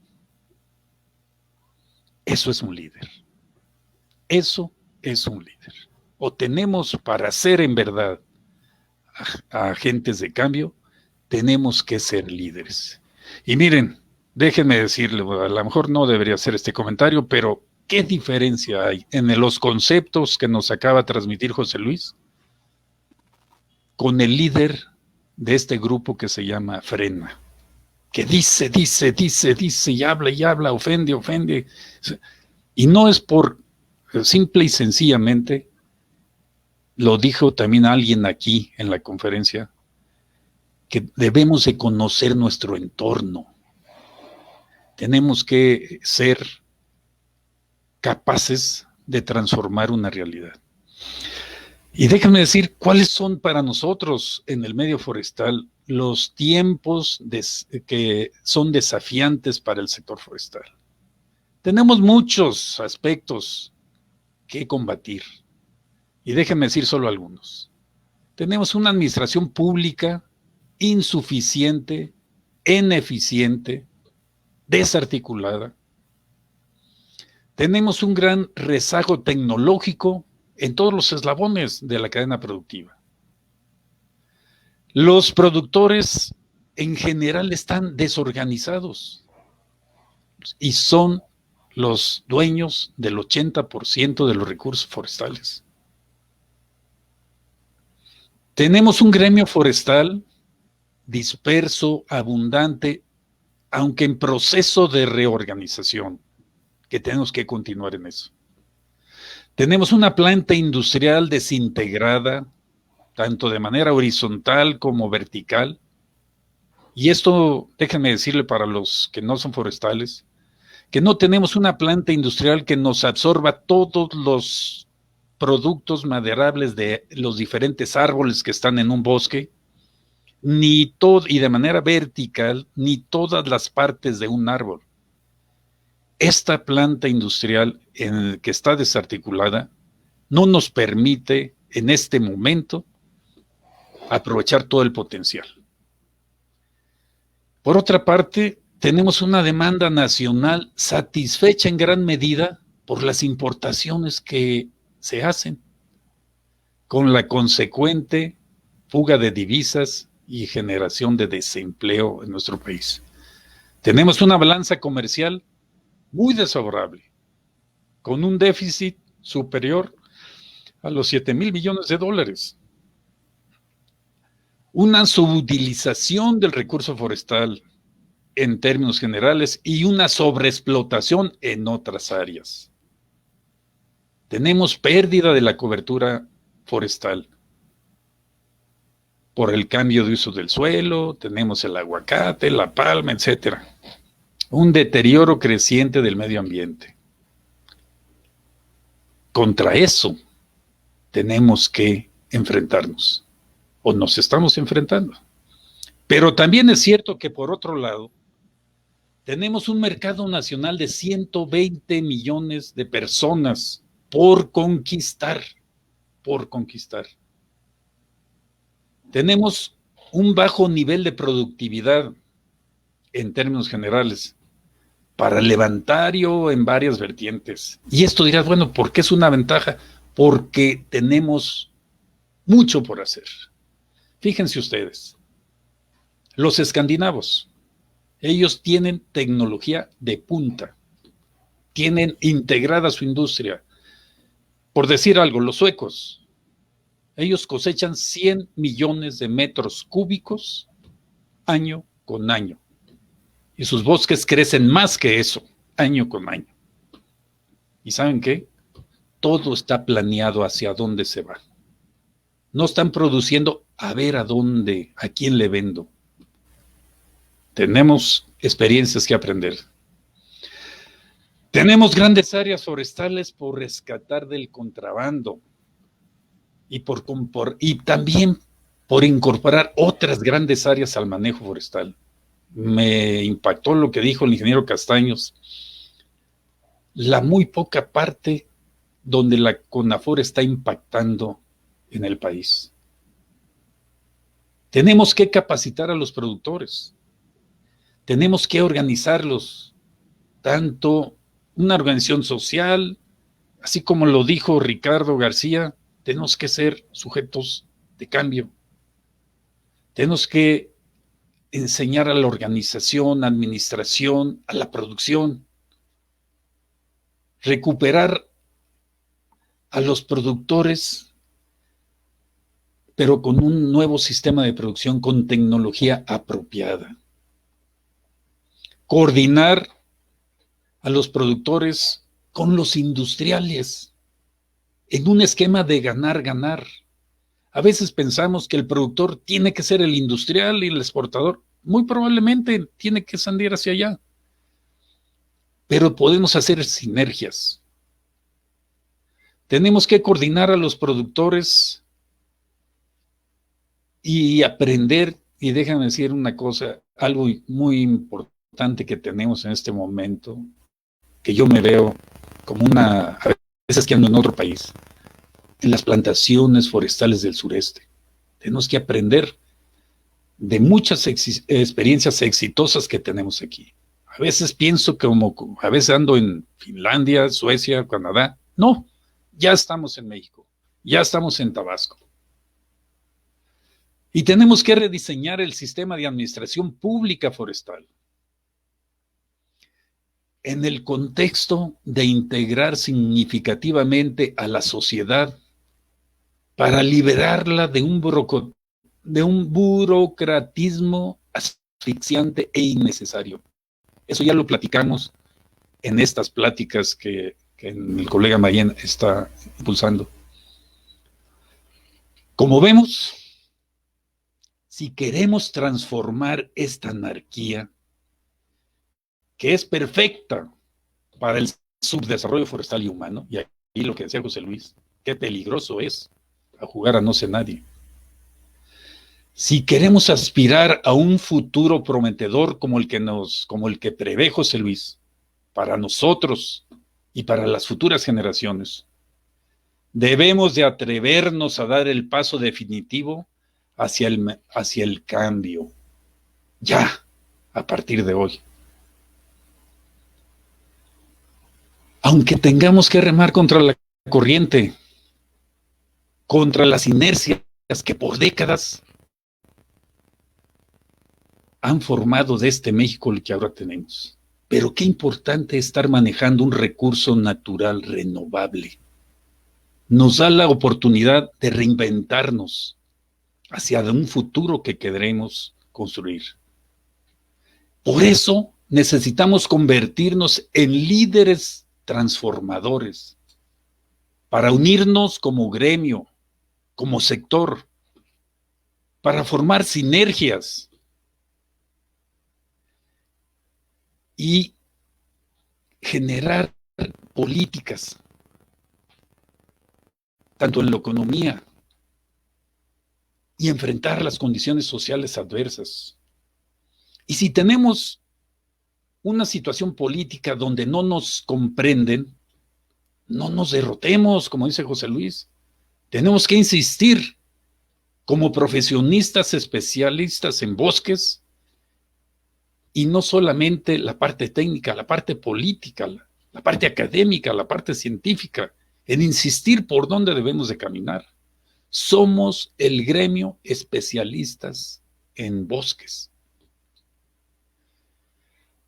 Eso es un líder. Eso es un líder. o tenemos para ser en verdad agentes de cambio, tenemos que ser líderes. Y miren, déjenme decirle, a lo mejor no debería hacer este comentario, pero ¿qué diferencia hay en los conceptos que nos acaba de transmitir José Luis con el líder de este grupo que se llama Frena? Que dice, y habla, ofende. Y no es por simple y sencillamente, lo dijo también alguien aquí en la conferencia, que debemos de conocer nuestro entorno. Tenemos que ser capaces de transformar una realidad. Y déjenme decir cuáles son para nosotros en el medio forestal los tiempos que son desafiantes para el sector forestal. Tenemos muchos aspectos que combatir. Y déjenme decir solo algunos. Tenemos una administración pública insuficiente, ineficiente, desarticulada. Tenemos un gran rezago tecnológico en todos los eslabones de la cadena productiva. Los productores en general están desorganizados y son los dueños del 80% de los recursos forestales. Tenemos un gremio forestal disperso, abundante, aunque en proceso de reorganización, que tenemos que continuar en eso. Tenemos una planta industrial desintegrada, tanto de manera horizontal como vertical, y esto, déjenme decirle para los que no son forestales, que no tenemos una planta industrial que nos absorba todos los productos maderables de los diferentes árboles que están en un bosque, y de manera vertical, ni todas las partes de un árbol. Esta planta industrial que está desarticulada no nos permite en este momento aprovechar todo el potencial. Por otra parte, tenemos una demanda nacional satisfecha en gran medida por las importaciones que se hacen, con la consecuente fuga de divisas y generación de desempleo en nuestro país. Tenemos una balanza comercial muy desfavorable, con un déficit superior a los 7,000 millones de dólares. Una subutilización del recurso forestal en términos generales y una sobreexplotación en otras áreas. Tenemos pérdida de la cobertura forestal por el cambio de uso del suelo, tenemos el aguacate, la palma, etcétera. Un deterioro creciente del medio ambiente. Contra eso tenemos que enfrentarnos, o nos estamos enfrentando. Pero también es cierto que por otro lado, tenemos un mercado nacional de 120 millones de personas por conquistar. Tenemos un bajo nivel de productividad en términos generales para el levantario en varias vertientes. Y esto dirás, bueno, ¿por qué es una ventaja? Porque tenemos mucho por hacer. Fíjense ustedes, los escandinavos, ellos tienen tecnología de punta, tienen integrada su industria. Por decir algo, los suecos, ellos cosechan 100 millones de metros cúbicos año con año. Y sus bosques crecen más que eso, año con año. ¿Y saben qué? Todo está planeado hacia dónde se va. No están produciendo a ver a dónde, a quién le vendo. Tenemos experiencias que aprender. Tenemos grandes áreas forestales por rescatar del contrabando y también por incorporar otras grandes áreas al manejo forestal. Me impactó lo que dijo el ingeniero Castaños, la muy poca parte donde la CONAFOR está impactando en el país. Tenemos que capacitar a los productores, tenemos que organizarlos, tanto una organización social, así como lo dijo Ricardo García, tenemos que ser sujetos de cambio. Tenemos que enseñar a la organización, administración, a la producción, recuperar a los productores, pero con un nuevo sistema de producción con tecnología apropiada. Coordinar a los productores con los industriales en un esquema de ganar-ganar. A veces pensamos que el productor tiene que ser el industrial y el exportador. Muy probablemente tiene que salir hacia allá. Pero podemos hacer sinergias. Tenemos que coordinar a los productores y aprender, y déjame decir una cosa, algo muy importante que tenemos en este momento, que yo me veo como a veces que ando en otro país, en las plantaciones forestales del sureste. Tenemos que aprender de muchas experiencias exitosas que tenemos aquí. A veces pienso a veces ando en Finlandia, Suecia, Canadá. No, ya estamos en México, ya estamos en Tabasco. Y tenemos que rediseñar el sistema de administración pública forestal en el contexto de integrar significativamente a la sociedad para liberarla de un burocratismo asfixiante e innecesario. Eso ya lo platicamos en estas pláticas que el colega Mayen está impulsando. Como vemos, si queremos transformar esta anarquía, que es perfecta para el subdesarrollo forestal y humano, y ahí lo que decía José Luis, qué peligroso es a jugar a no sé nadie. Si queremos aspirar a un futuro prometedor como el que prevé José Luis, para nosotros y para las futuras generaciones, debemos de atrevernos a dar el paso definitivo hacia el cambio, ya, a partir de hoy. Aunque tengamos que remar contra la corriente, contra las inercias que por décadas han formado de este México el que ahora tenemos. Pero qué importante estar manejando un recurso natural renovable. Nos da la oportunidad de reinventarnos hacia un futuro que queremos construir. Por eso necesitamos convertirnos en líderes transformadores para unirnos como gremio, como sector, para formar sinergias y generar políticas, tanto en la economía, y enfrentar las condiciones sociales adversas. Y si tenemos una situación política donde no nos comprenden, no nos derrotemos, como dice José Luis. Tenemos que insistir como profesionistas especialistas en bosques, y no solamente la parte técnica, la parte política, la parte académica, la parte científica, en insistir por dónde debemos de caminar. Somos el gremio especialistas en bosques.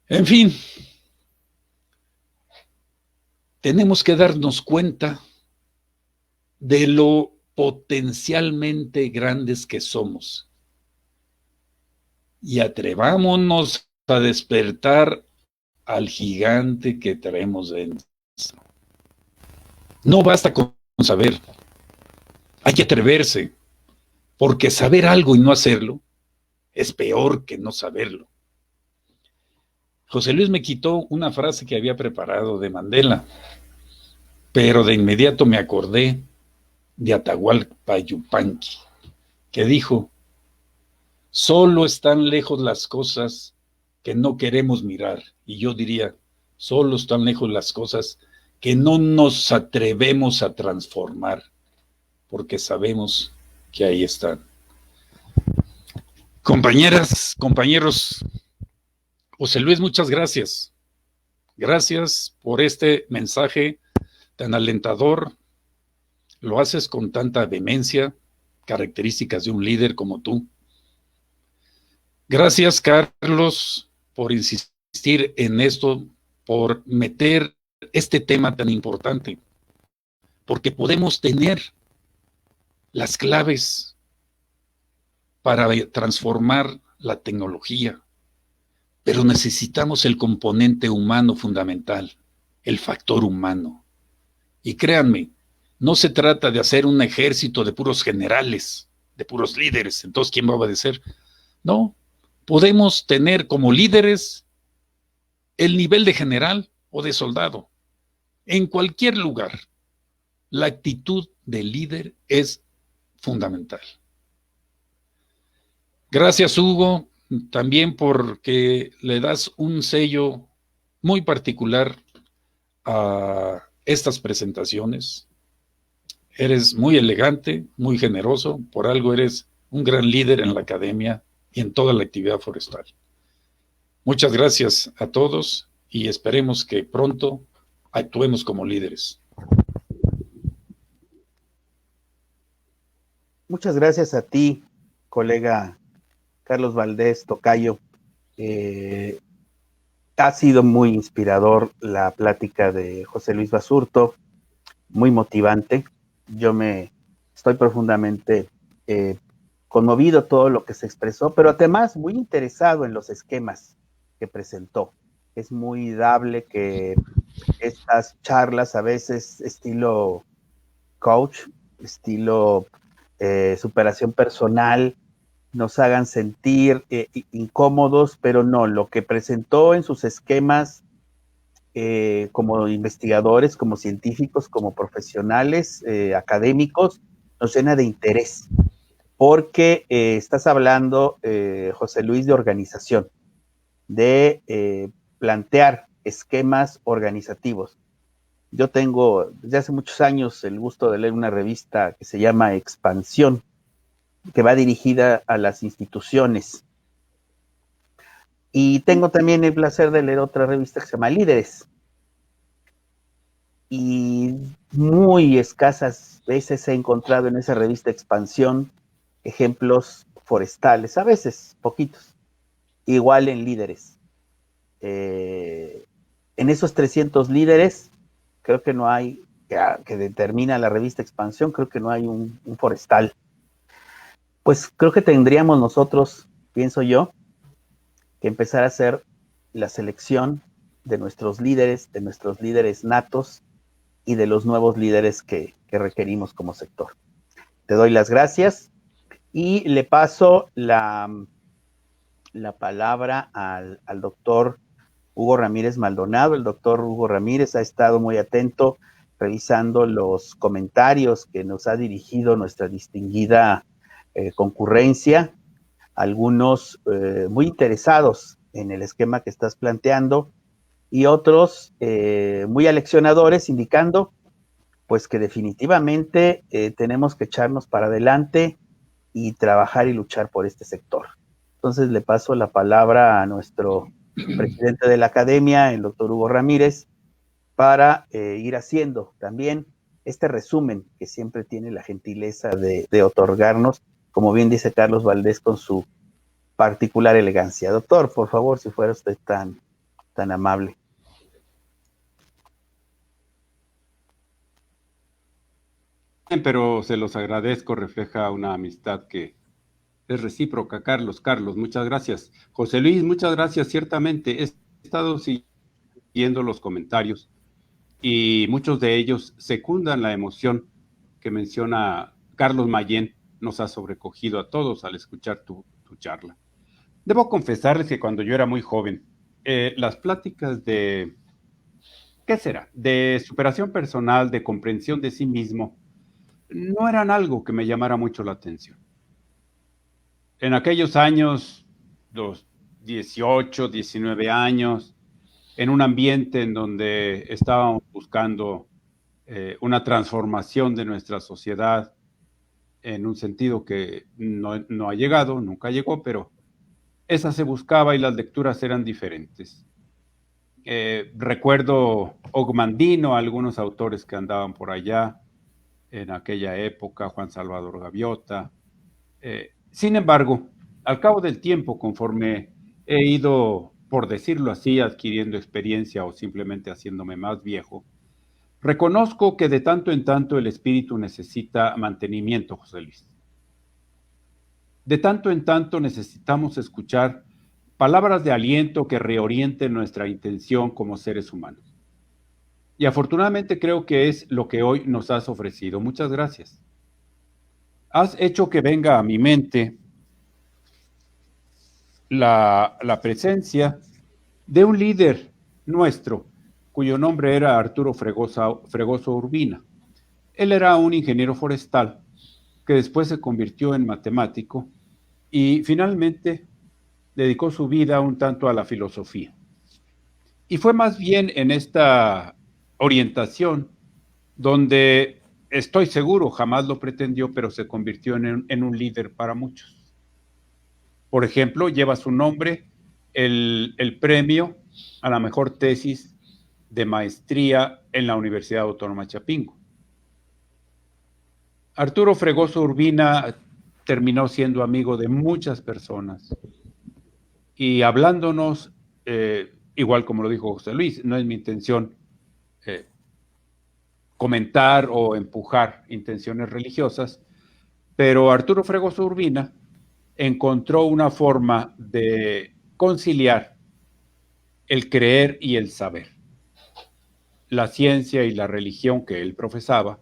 En fin, tenemos que darnos cuenta de lo potencialmente grandes que somos y atrevámonos a despertar al gigante que traemos dentro. No basta con saber, hay que atreverse, porque saber algo y no hacerlo es peor que no saberlo. José Luis me quitó una frase que había preparado de Mandela, pero de inmediato me acordé de Atahualpa Yupanqui, que dijo: solo están lejos las cosas que no queremos mirar. Y yo diría, solo están lejos las cosas que no nos atrevemos a transformar, porque sabemos que ahí están. Compañeras, compañeros, José Luis, muchas gracias. Gracias por este mensaje tan alentador. lo haces con tanta vehemencia, características de un líder como tú. Gracias, Carlos, por insistir en esto, por meter este tema tan importante, porque podemos tener las claves para transformar la tecnología, pero necesitamos el componente humano fundamental, el factor humano. Y créanme, no se trata de hacer un ejército de puros generales, de puros líderes, entonces ¿quién va a obedecer? No, podemos tener como líderes el nivel de general o de soldado. En cualquier lugar, la actitud de líder es fundamental. Gracias, Hugo, también porque le das un sello muy particular a estas presentaciones. Eres muy elegante, muy generoso, por algo eres un gran líder en la academia y en toda la actividad forestal. Muchas gracias a todos y esperemos que pronto actuemos como líderes. Muchas gracias a ti, colega Carlos Valdés Tocayo. Ha sido muy inspirador la plática de José Luis Basurto, muy motivante. Yo me estoy profundamente conmovido todo lo que se expresó, pero además muy interesado en los esquemas que presentó. Es muy dable que estas charlas, a veces estilo coach, estilo superación personal, nos hagan sentir incómodos, pero no, lo que presentó en sus esquemas como investigadores, como científicos, como profesionales, académicos, nos llena de interés, porque estás hablando, José Luis, de organización, de plantear esquemas organizativos. Yo tengo desde hace muchos años el gusto de leer una revista que se llama Expansión, que va dirigida a las instituciones. Y tengo también el placer de leer otra revista que se llama Líderes. Y muy escasas veces he encontrado en esa revista Expansión ejemplos forestales, a veces poquitos, igual en Líderes. En esos 300 líderes, creo que no hay, que determina la revista Expansión, creo que no hay un forestal. Pues creo que tendríamos nosotros, pienso yo, que empezar a hacer la selección de nuestros líderes natos y de los nuevos líderes que requerimos como sector. Te doy las gracias y le paso la palabra al doctor Hugo Ramírez Maldonado. El doctor Hugo Ramírez ha estado muy atento revisando los comentarios que nos ha dirigido nuestra distinguida concurrencia, algunos muy interesados en el esquema que estás planteando y otros muy aleccionadores, indicando pues que definitivamente tenemos que echarnos para adelante y trabajar y luchar por este sector. Entonces le paso la palabra a nuestro presidente de la academia, el doctor Hugo Ramírez, para ir haciendo también este resumen que siempre tiene la gentileza de otorgarnos, como bien dice Carlos Valdés, con su particular elegancia. Doctor, por favor, si fuera usted tan amable. Pero se los agradezco, refleja una amistad que es recíproca. Carlos, muchas gracias. José Luis, muchas gracias. Ciertamente he estado siguiendo los comentarios y muchos de ellos secundan la emoción que menciona Carlos Mayén. Nos ha sobrecogido a todos al escuchar tu charla. Debo confesarles que cuando yo era muy joven, las pláticas de, ¿qué será?, de superación personal, de comprensión de sí mismo, no eran algo que me llamara mucho la atención. En aquellos años, los 18, 19 años, en un ambiente en donde estábamos buscando una transformación de nuestra sociedad en un sentido que no ha llegado, nunca llegó, pero esa se buscaba y las lecturas eran diferentes. Recuerdo Ogmandino, algunos autores que andaban por allá, en aquella época, Juan Salvador Gaviota. Sin embargo, al cabo del tiempo, conforme he ido, por decirlo así, adquiriendo experiencia o simplemente haciéndome más viejo, reconozco que de tanto en tanto el espíritu necesita mantenimiento, José Luis. De tanto en tanto necesitamos escuchar palabras de aliento que reorienten nuestra intención como seres humanos. Y afortunadamente creo que es lo que hoy nos has ofrecido. Muchas gracias. Has hecho que venga a mi mente la presencia de un líder nuestro, cuyo nombre era Arturo Fregoso Urbina. Él era un ingeniero forestal que después se convirtió en matemático y finalmente dedicó su vida un tanto a la filosofía. Y fue más bien en esta orientación donde estoy seguro, jamás lo pretendió, pero se convirtió en un líder para muchos. Por ejemplo, lleva su nombre el premio a la mejor tesis de maestría en la Universidad Autónoma de Chapingo. Arturo Fregoso Urbina terminó siendo amigo de muchas personas y hablándonos, igual como lo dijo José Luis, no es mi intención comentar o empujar intenciones religiosas, pero Arturo Fregoso Urbina encontró una forma de conciliar el creer y el saber, la ciencia y la religión que él profesaba,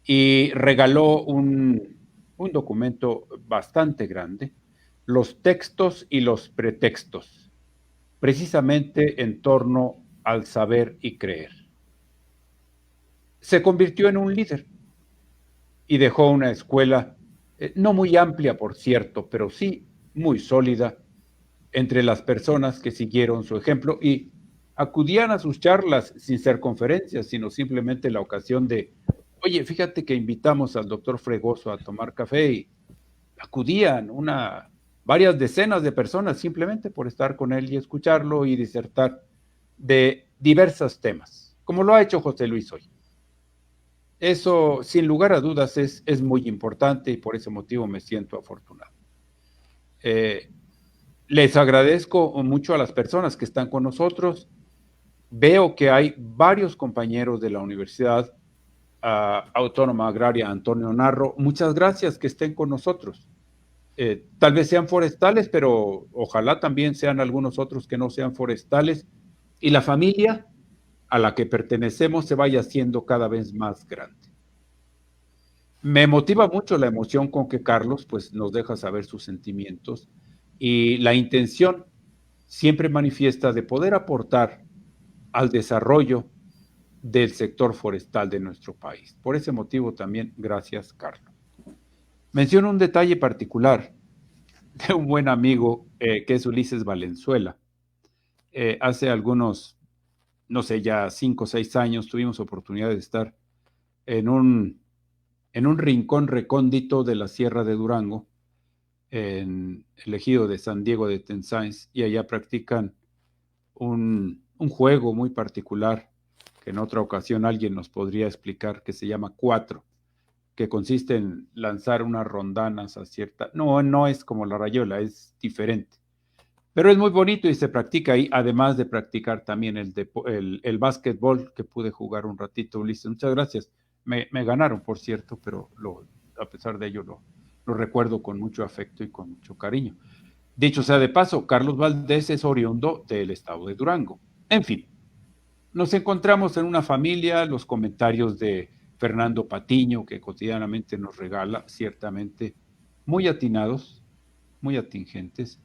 y regaló un documento bastante grande, los textos y los pretextos, precisamente en torno al saber y creer. Se convirtió en un líder y dejó una escuela no muy amplia, por cierto, pero sí muy sólida entre las personas que siguieron su ejemplo y acudían a sus charlas sin ser conferencias, sino simplemente la ocasión de, oye, fíjate que invitamos al doctor Fregoso a tomar café y acudían varias decenas de personas simplemente por estar con él y escucharlo y disertar de diversos temas, como lo ha hecho José Luis hoy. Eso, sin lugar a dudas, es muy importante y por ese motivo me siento afortunado. Les agradezco mucho a las personas que están con nosotros. Veo que hay varios compañeros de la Universidad Autónoma Agraria Antonio Narro. Muchas gracias que estén con nosotros. Tal vez sean forestales, pero ojalá también sean algunos otros que no sean forestales. Y la familia a la que pertenecemos se vaya haciendo cada vez más grande. Me motiva mucho la emoción con que Carlos pues, nos deja saber sus sentimientos y la intención siempre manifiesta de poder aportar al desarrollo del sector forestal de nuestro país. Por ese motivo también, gracias, Carlos. Menciono un detalle particular de un buen amigo que es Ulises Valenzuela. Hace algunos, no sé, ya 5 o 6 años tuvimos oportunidad de estar en un rincón recóndito de la Sierra de Durango, en el ejido de San Diego de Tensáinz, y allá practican un juego muy particular que en otra ocasión alguien nos podría explicar, que se llama cuatro, que consiste en lanzar unas rondanas a cierta... No es como la rayola, es diferente. Pero es muy bonito y se practica ahí, además de practicar también el básquetbol, que pude jugar un ratito, Ulises. Muchas gracias. Me ganaron, por cierto, pero a pesar de ello lo recuerdo con mucho afecto y con mucho cariño. Dicho sea de paso, Carlos Valdés es oriundo del estado de Durango. En fin, nos encontramos en una familia, los comentarios de Fernando Patiño, que cotidianamente nos regala, ciertamente muy atinados, muy atingentes,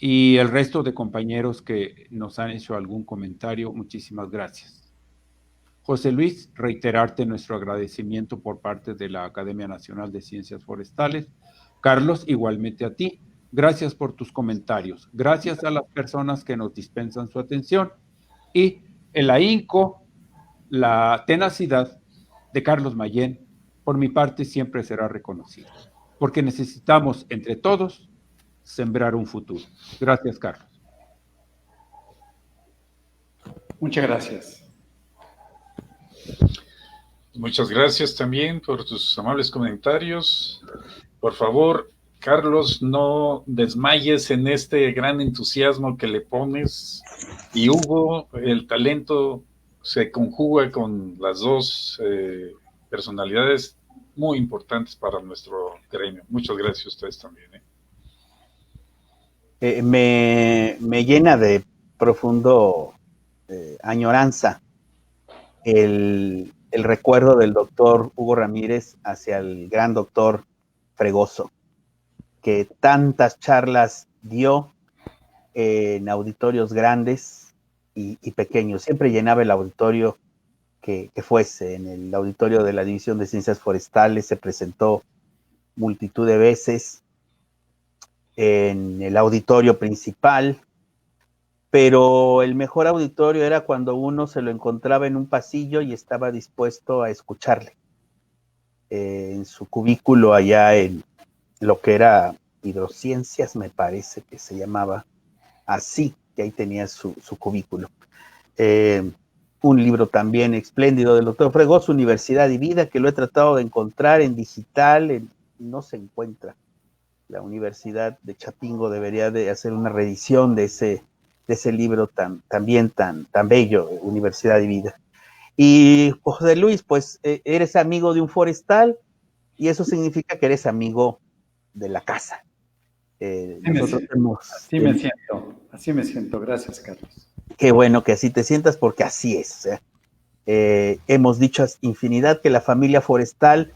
y el resto de compañeros que nos han hecho algún comentario, muchísimas gracias. José Luis, reiterarte nuestro agradecimiento por parte de la Academia Nacional de Ciencias Forestales. Carlos, igualmente a ti. Gracias por tus comentarios. Gracias a las personas que nos dispensan su atención. Y el ahínco, la tenacidad de Carlos Mayén, por mi parte, siempre será reconocido. Porque necesitamos, entre todos, sembrar un futuro. Gracias, Carlos. Muchas gracias. Muchas gracias también por tus amables comentarios. Por favor, Carlos, no desmayes en este gran entusiasmo que le pones. Y Hugo, el talento se conjuga con las dos personalidades muy importantes para nuestro gremio. Muchas gracias a ustedes también. Me llena de profundo añoranza el recuerdo del doctor Hugo Ramírez hacia el gran doctor Fregoso, que tantas charlas dio en auditorios grandes y pequeños. Siempre llenaba el auditorio que fuese. En el auditorio de la División de Ciencias Forestales se presentó multitud de veces, en el auditorio principal, pero el mejor auditorio era cuando uno se lo encontraba en un pasillo y estaba dispuesto a escucharle. En su cubículo allá en lo que era hidrociencias, me parece que se llamaba así, que ahí tenía su cubículo. Un libro también espléndido del doctor Fregoso, Universidad y Vida, que lo he tratado de encontrar en digital, no se encuentra. La Universidad de Chapingo debería de hacer una reedición de ese libro también tan bello, Universidad y Vida. Y José Luis, pues eres amigo de un forestal y eso significa que eres amigo de la casa. Así me siento. Gracias, Carlos. Qué bueno que así te sientas, porque así es. Hemos dicho infinidad que la familia forestal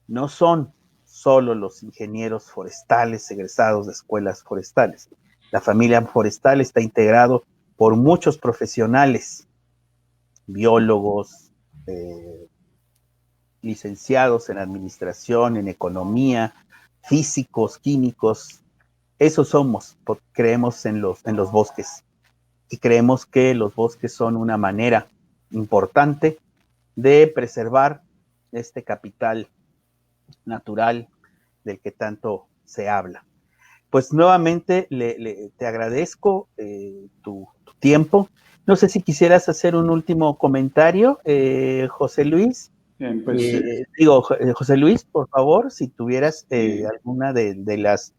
no son solo los ingenieros forestales egresados de escuelas forestales. La familia forestal está integrado por muchos profesionales, biólogos, licenciados en administración, en economía, físicos, químicos. Eso somos, porque creemos en los bosques y creemos que los bosques son una manera importante de preservar este capital natural del que tanto se habla. Pues nuevamente te agradezco tu tiempo. No sé si quisieras hacer un último comentario, José Luis. Bien, pues, José Luis, por favor, si tuvieras alguna de las...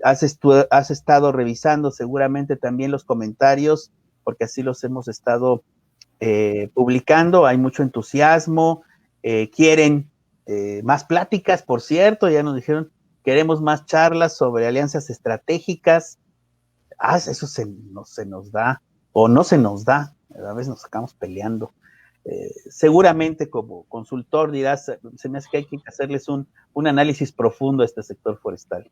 Has estado revisando seguramente también los comentarios, porque así los hemos estado publicando. Hay mucho entusiasmo, quieren más pláticas, por cierto, ya nos dijeron, queremos más charlas sobre alianzas estratégicas. Eso se nos da, o no se nos da, a veces nos acabamos peleando. Seguramente como consultor dirás, se me hace que hay que hacerles un análisis profundo a este sector forestal.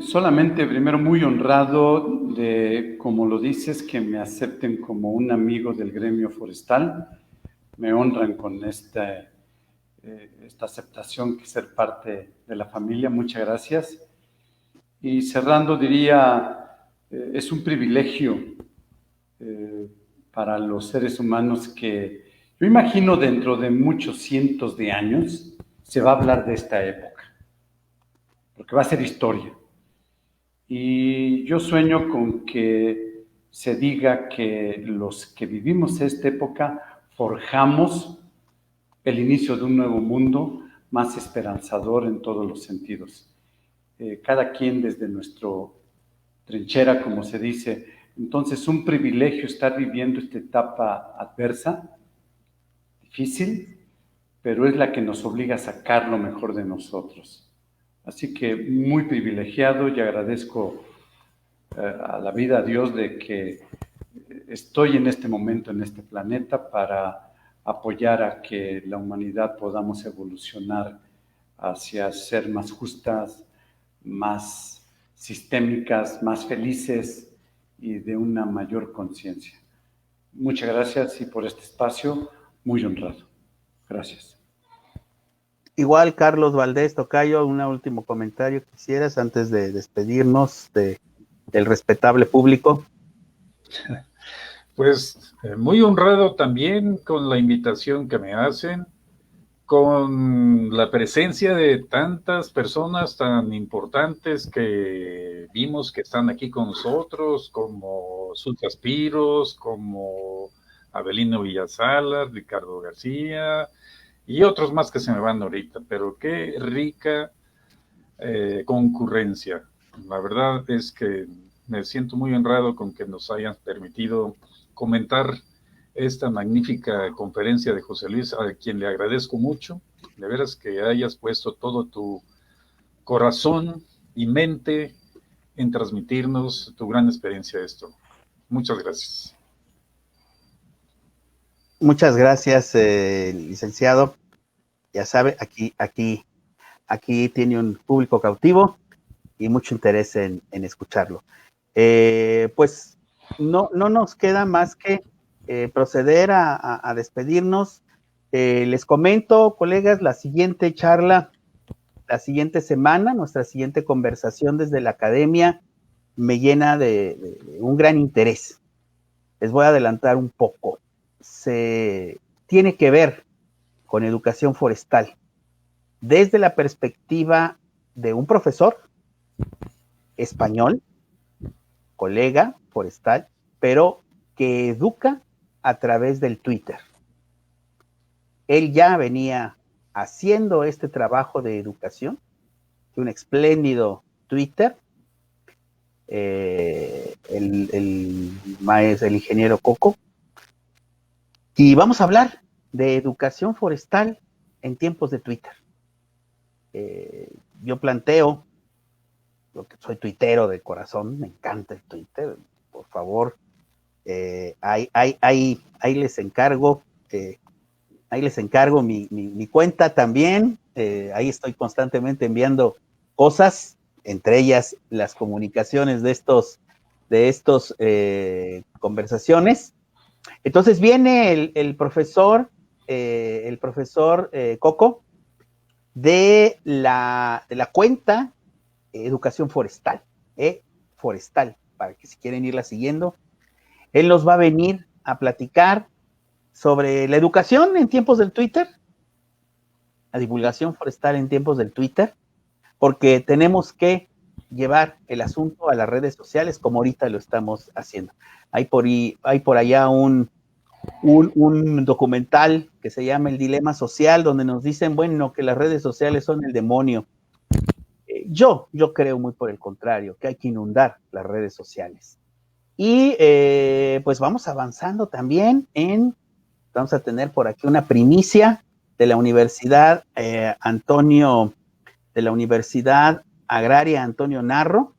Solamente primero muy honrado de, como lo dices, que me acepten como un amigo del gremio forestal. Me honran con esta aceptación que ser parte de la familia. Muchas gracias. Y cerrando diría, es un privilegio para los seres humanos que yo imagino dentro de muchos cientos de años se va a hablar de esta época, porque va a ser historia. Y yo sueño con que se diga que los que vivimos esta época forjamos el inicio de un nuevo mundo más esperanzador en todos los sentidos. Cada quien desde nuestro trinchera, como se dice. Entonces, un privilegio estar viviendo esta etapa adversa, difícil, pero es la que nos obliga a sacar lo mejor de nosotros. Así que muy privilegiado y agradezco a la vida, a Dios, de que estoy en este momento en este planeta para apoyar a que la humanidad podamos evolucionar hacia ser más justas, más sistémicas, más felices y de una mayor conciencia. Muchas gracias y por este espacio, muy honrado. Gracias. Igual, Carlos Valdés Tocayo, un último comentario quisieras antes de despedirnos del respetable público. Pues muy honrado también con la invitación que me hacen, con la presencia de tantas personas tan importantes que vimos que están aquí con nosotros, como Sultas Piros, como Abelino Villasalas, Ricardo García y otros más que se me van ahorita, pero qué rica concurrencia. La verdad es que me siento muy honrado con que nos hayan permitido comentar esta magnífica conferencia de José Luis, a quien le agradezco mucho. De veras que hayas puesto todo tu corazón y mente en transmitirnos tu gran experiencia de esto. Muchas gracias. Muchas gracias, licenciado. Ya sabe, aquí tiene un público cautivo y mucho interés en escucharlo. Pues no nos queda más que proceder a despedirnos. Les comento, colegas, la siguiente charla, la siguiente semana, nuestra siguiente conversación desde la academia me llena de un gran interés. Les voy a adelantar un poco. Tiene que ver con educación forestal desde la perspectiva de un profesor español, colega forestal, pero que educa a través del Twitter. Él ya venía haciendo este trabajo de educación, un espléndido Twitter, el ingeniero Coco, y vamos a hablar de educación forestal en tiempos de Twitter. Yo planteo, porque soy tuitero de corazón, me encanta el Twitter, por favor, ahí les encargo mi cuenta también, ahí estoy constantemente enviando cosas, entre ellas las comunicaciones de estos conversaciones. Entonces viene el profesor Coco de la cuenta Educación Forestal, Forestal, para que si quieren irla siguiendo. Él nos va a venir a platicar sobre la educación en tiempos del Twitter, la divulgación forestal en tiempos del Twitter, porque tenemos que llevar el asunto a las redes sociales como ahorita lo estamos haciendo. Hay por allá un documental que se llama El Dilema Social, donde nos dicen, bueno, que las redes sociales son el demonio. Yo creo muy por el contrario, que hay que inundar las redes sociales. Y pues vamos avanzando también vamos a tener por aquí una primicia de la Universidad Agraria Antonio Narro.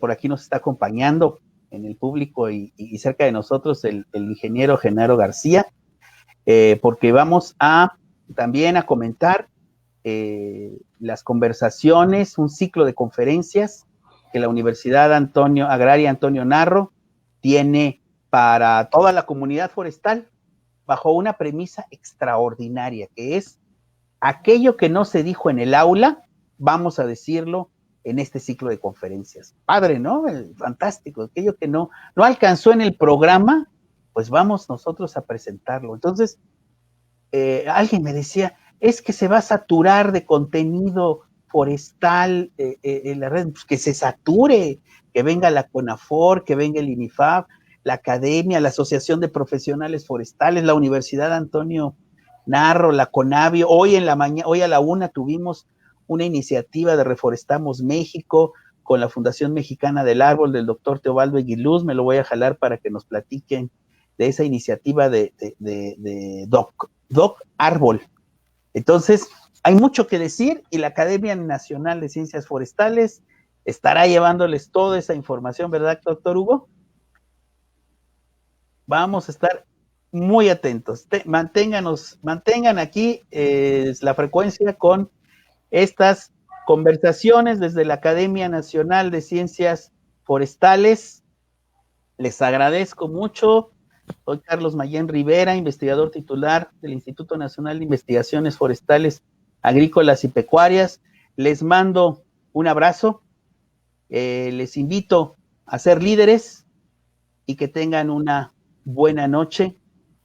Por aquí nos está acompañando en el público y cerca de nosotros el ingeniero Genaro García, porque vamos también a comentar las conversaciones, un ciclo de conferencias que la Universidad Agraria Antonio Narro tiene para toda la comunidad forestal bajo una premisa extraordinaria, que es aquello que no se dijo en el aula, vamos a decirlo en este ciclo de conferencias. Padre, ¿no? Fantástico. Aquello que no alcanzó en el programa, pues vamos nosotros a presentarlo. Entonces, alguien me decía, es que se va a saturar de contenido forestal en la red, pues que se sature, que venga la CONAFOR, que venga el INIFAB, la Academia, la Asociación de Profesionales Forestales, la Universidad Antonio Narro, la CONAVIO. Hoy a la 1 tuvimos una iniciativa de Reforestamos México con la Fundación Mexicana del Árbol del doctor Teobaldo Eguiluz. Me lo voy a jalar para que nos platiquen de esa iniciativa de Doc Árbol. Entonces, hay mucho que decir y la Academia Nacional de Ciencias Forestales estará llevándoles toda esa información, ¿verdad, doctor Hugo? Vamos a estar muy atentos. Mantengan aquí la frecuencia con estas conversaciones desde la Academia Nacional de Ciencias Forestales. Les agradezco mucho. Soy Carlos Mayén Rivera, investigador titular del Instituto Nacional de Investigaciones Forestales, Agrícolas y Pecuarias. Les mando un abrazo. Les invito a ser líderes y que tengan una buena noche.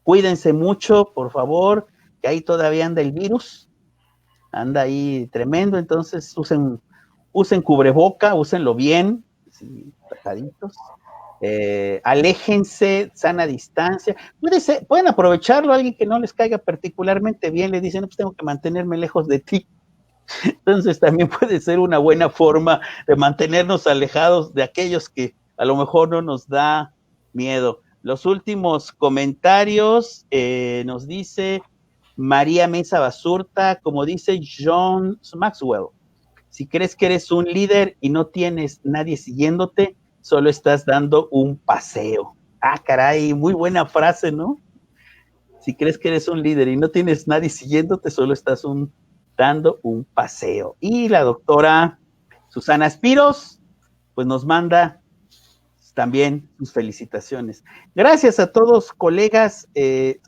Cuídense mucho, por favor, que ahí todavía anda el virus. Anda ahí tremendo, entonces usen cubreboca, úsenlo bien, así, tajaditos. aléjense, sana distancia. Pueden aprovecharlo, alguien que no les caiga particularmente bien, le dicen, no, pues tengo que mantenerme lejos de ti. Entonces también puede ser una buena forma de mantenernos alejados de aquellos que a lo mejor no nos da miedo. Los últimos comentarios nos dice María Mesa Basurta, como dice John Maxwell, si crees que eres un líder y no tienes nadie siguiéndote, solo estás dando un paseo. Ah, caray, muy buena frase, ¿no? Si crees que eres un líder y no tienes nadie siguiéndote, solo estás dando un paseo. Y la doctora Susana Espiros, pues nos manda también sus felicitaciones. Gracias a todos, colegas,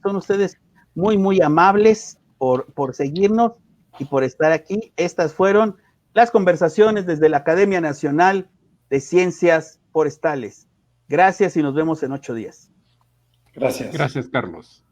son ustedes muy, muy amables por seguirnos y por estar aquí. Estas fueron las conversaciones desde la Academia Nacional de Ciencias Forestales. Gracias y nos vemos en 8 días. Gracias. Gracias, Carlos.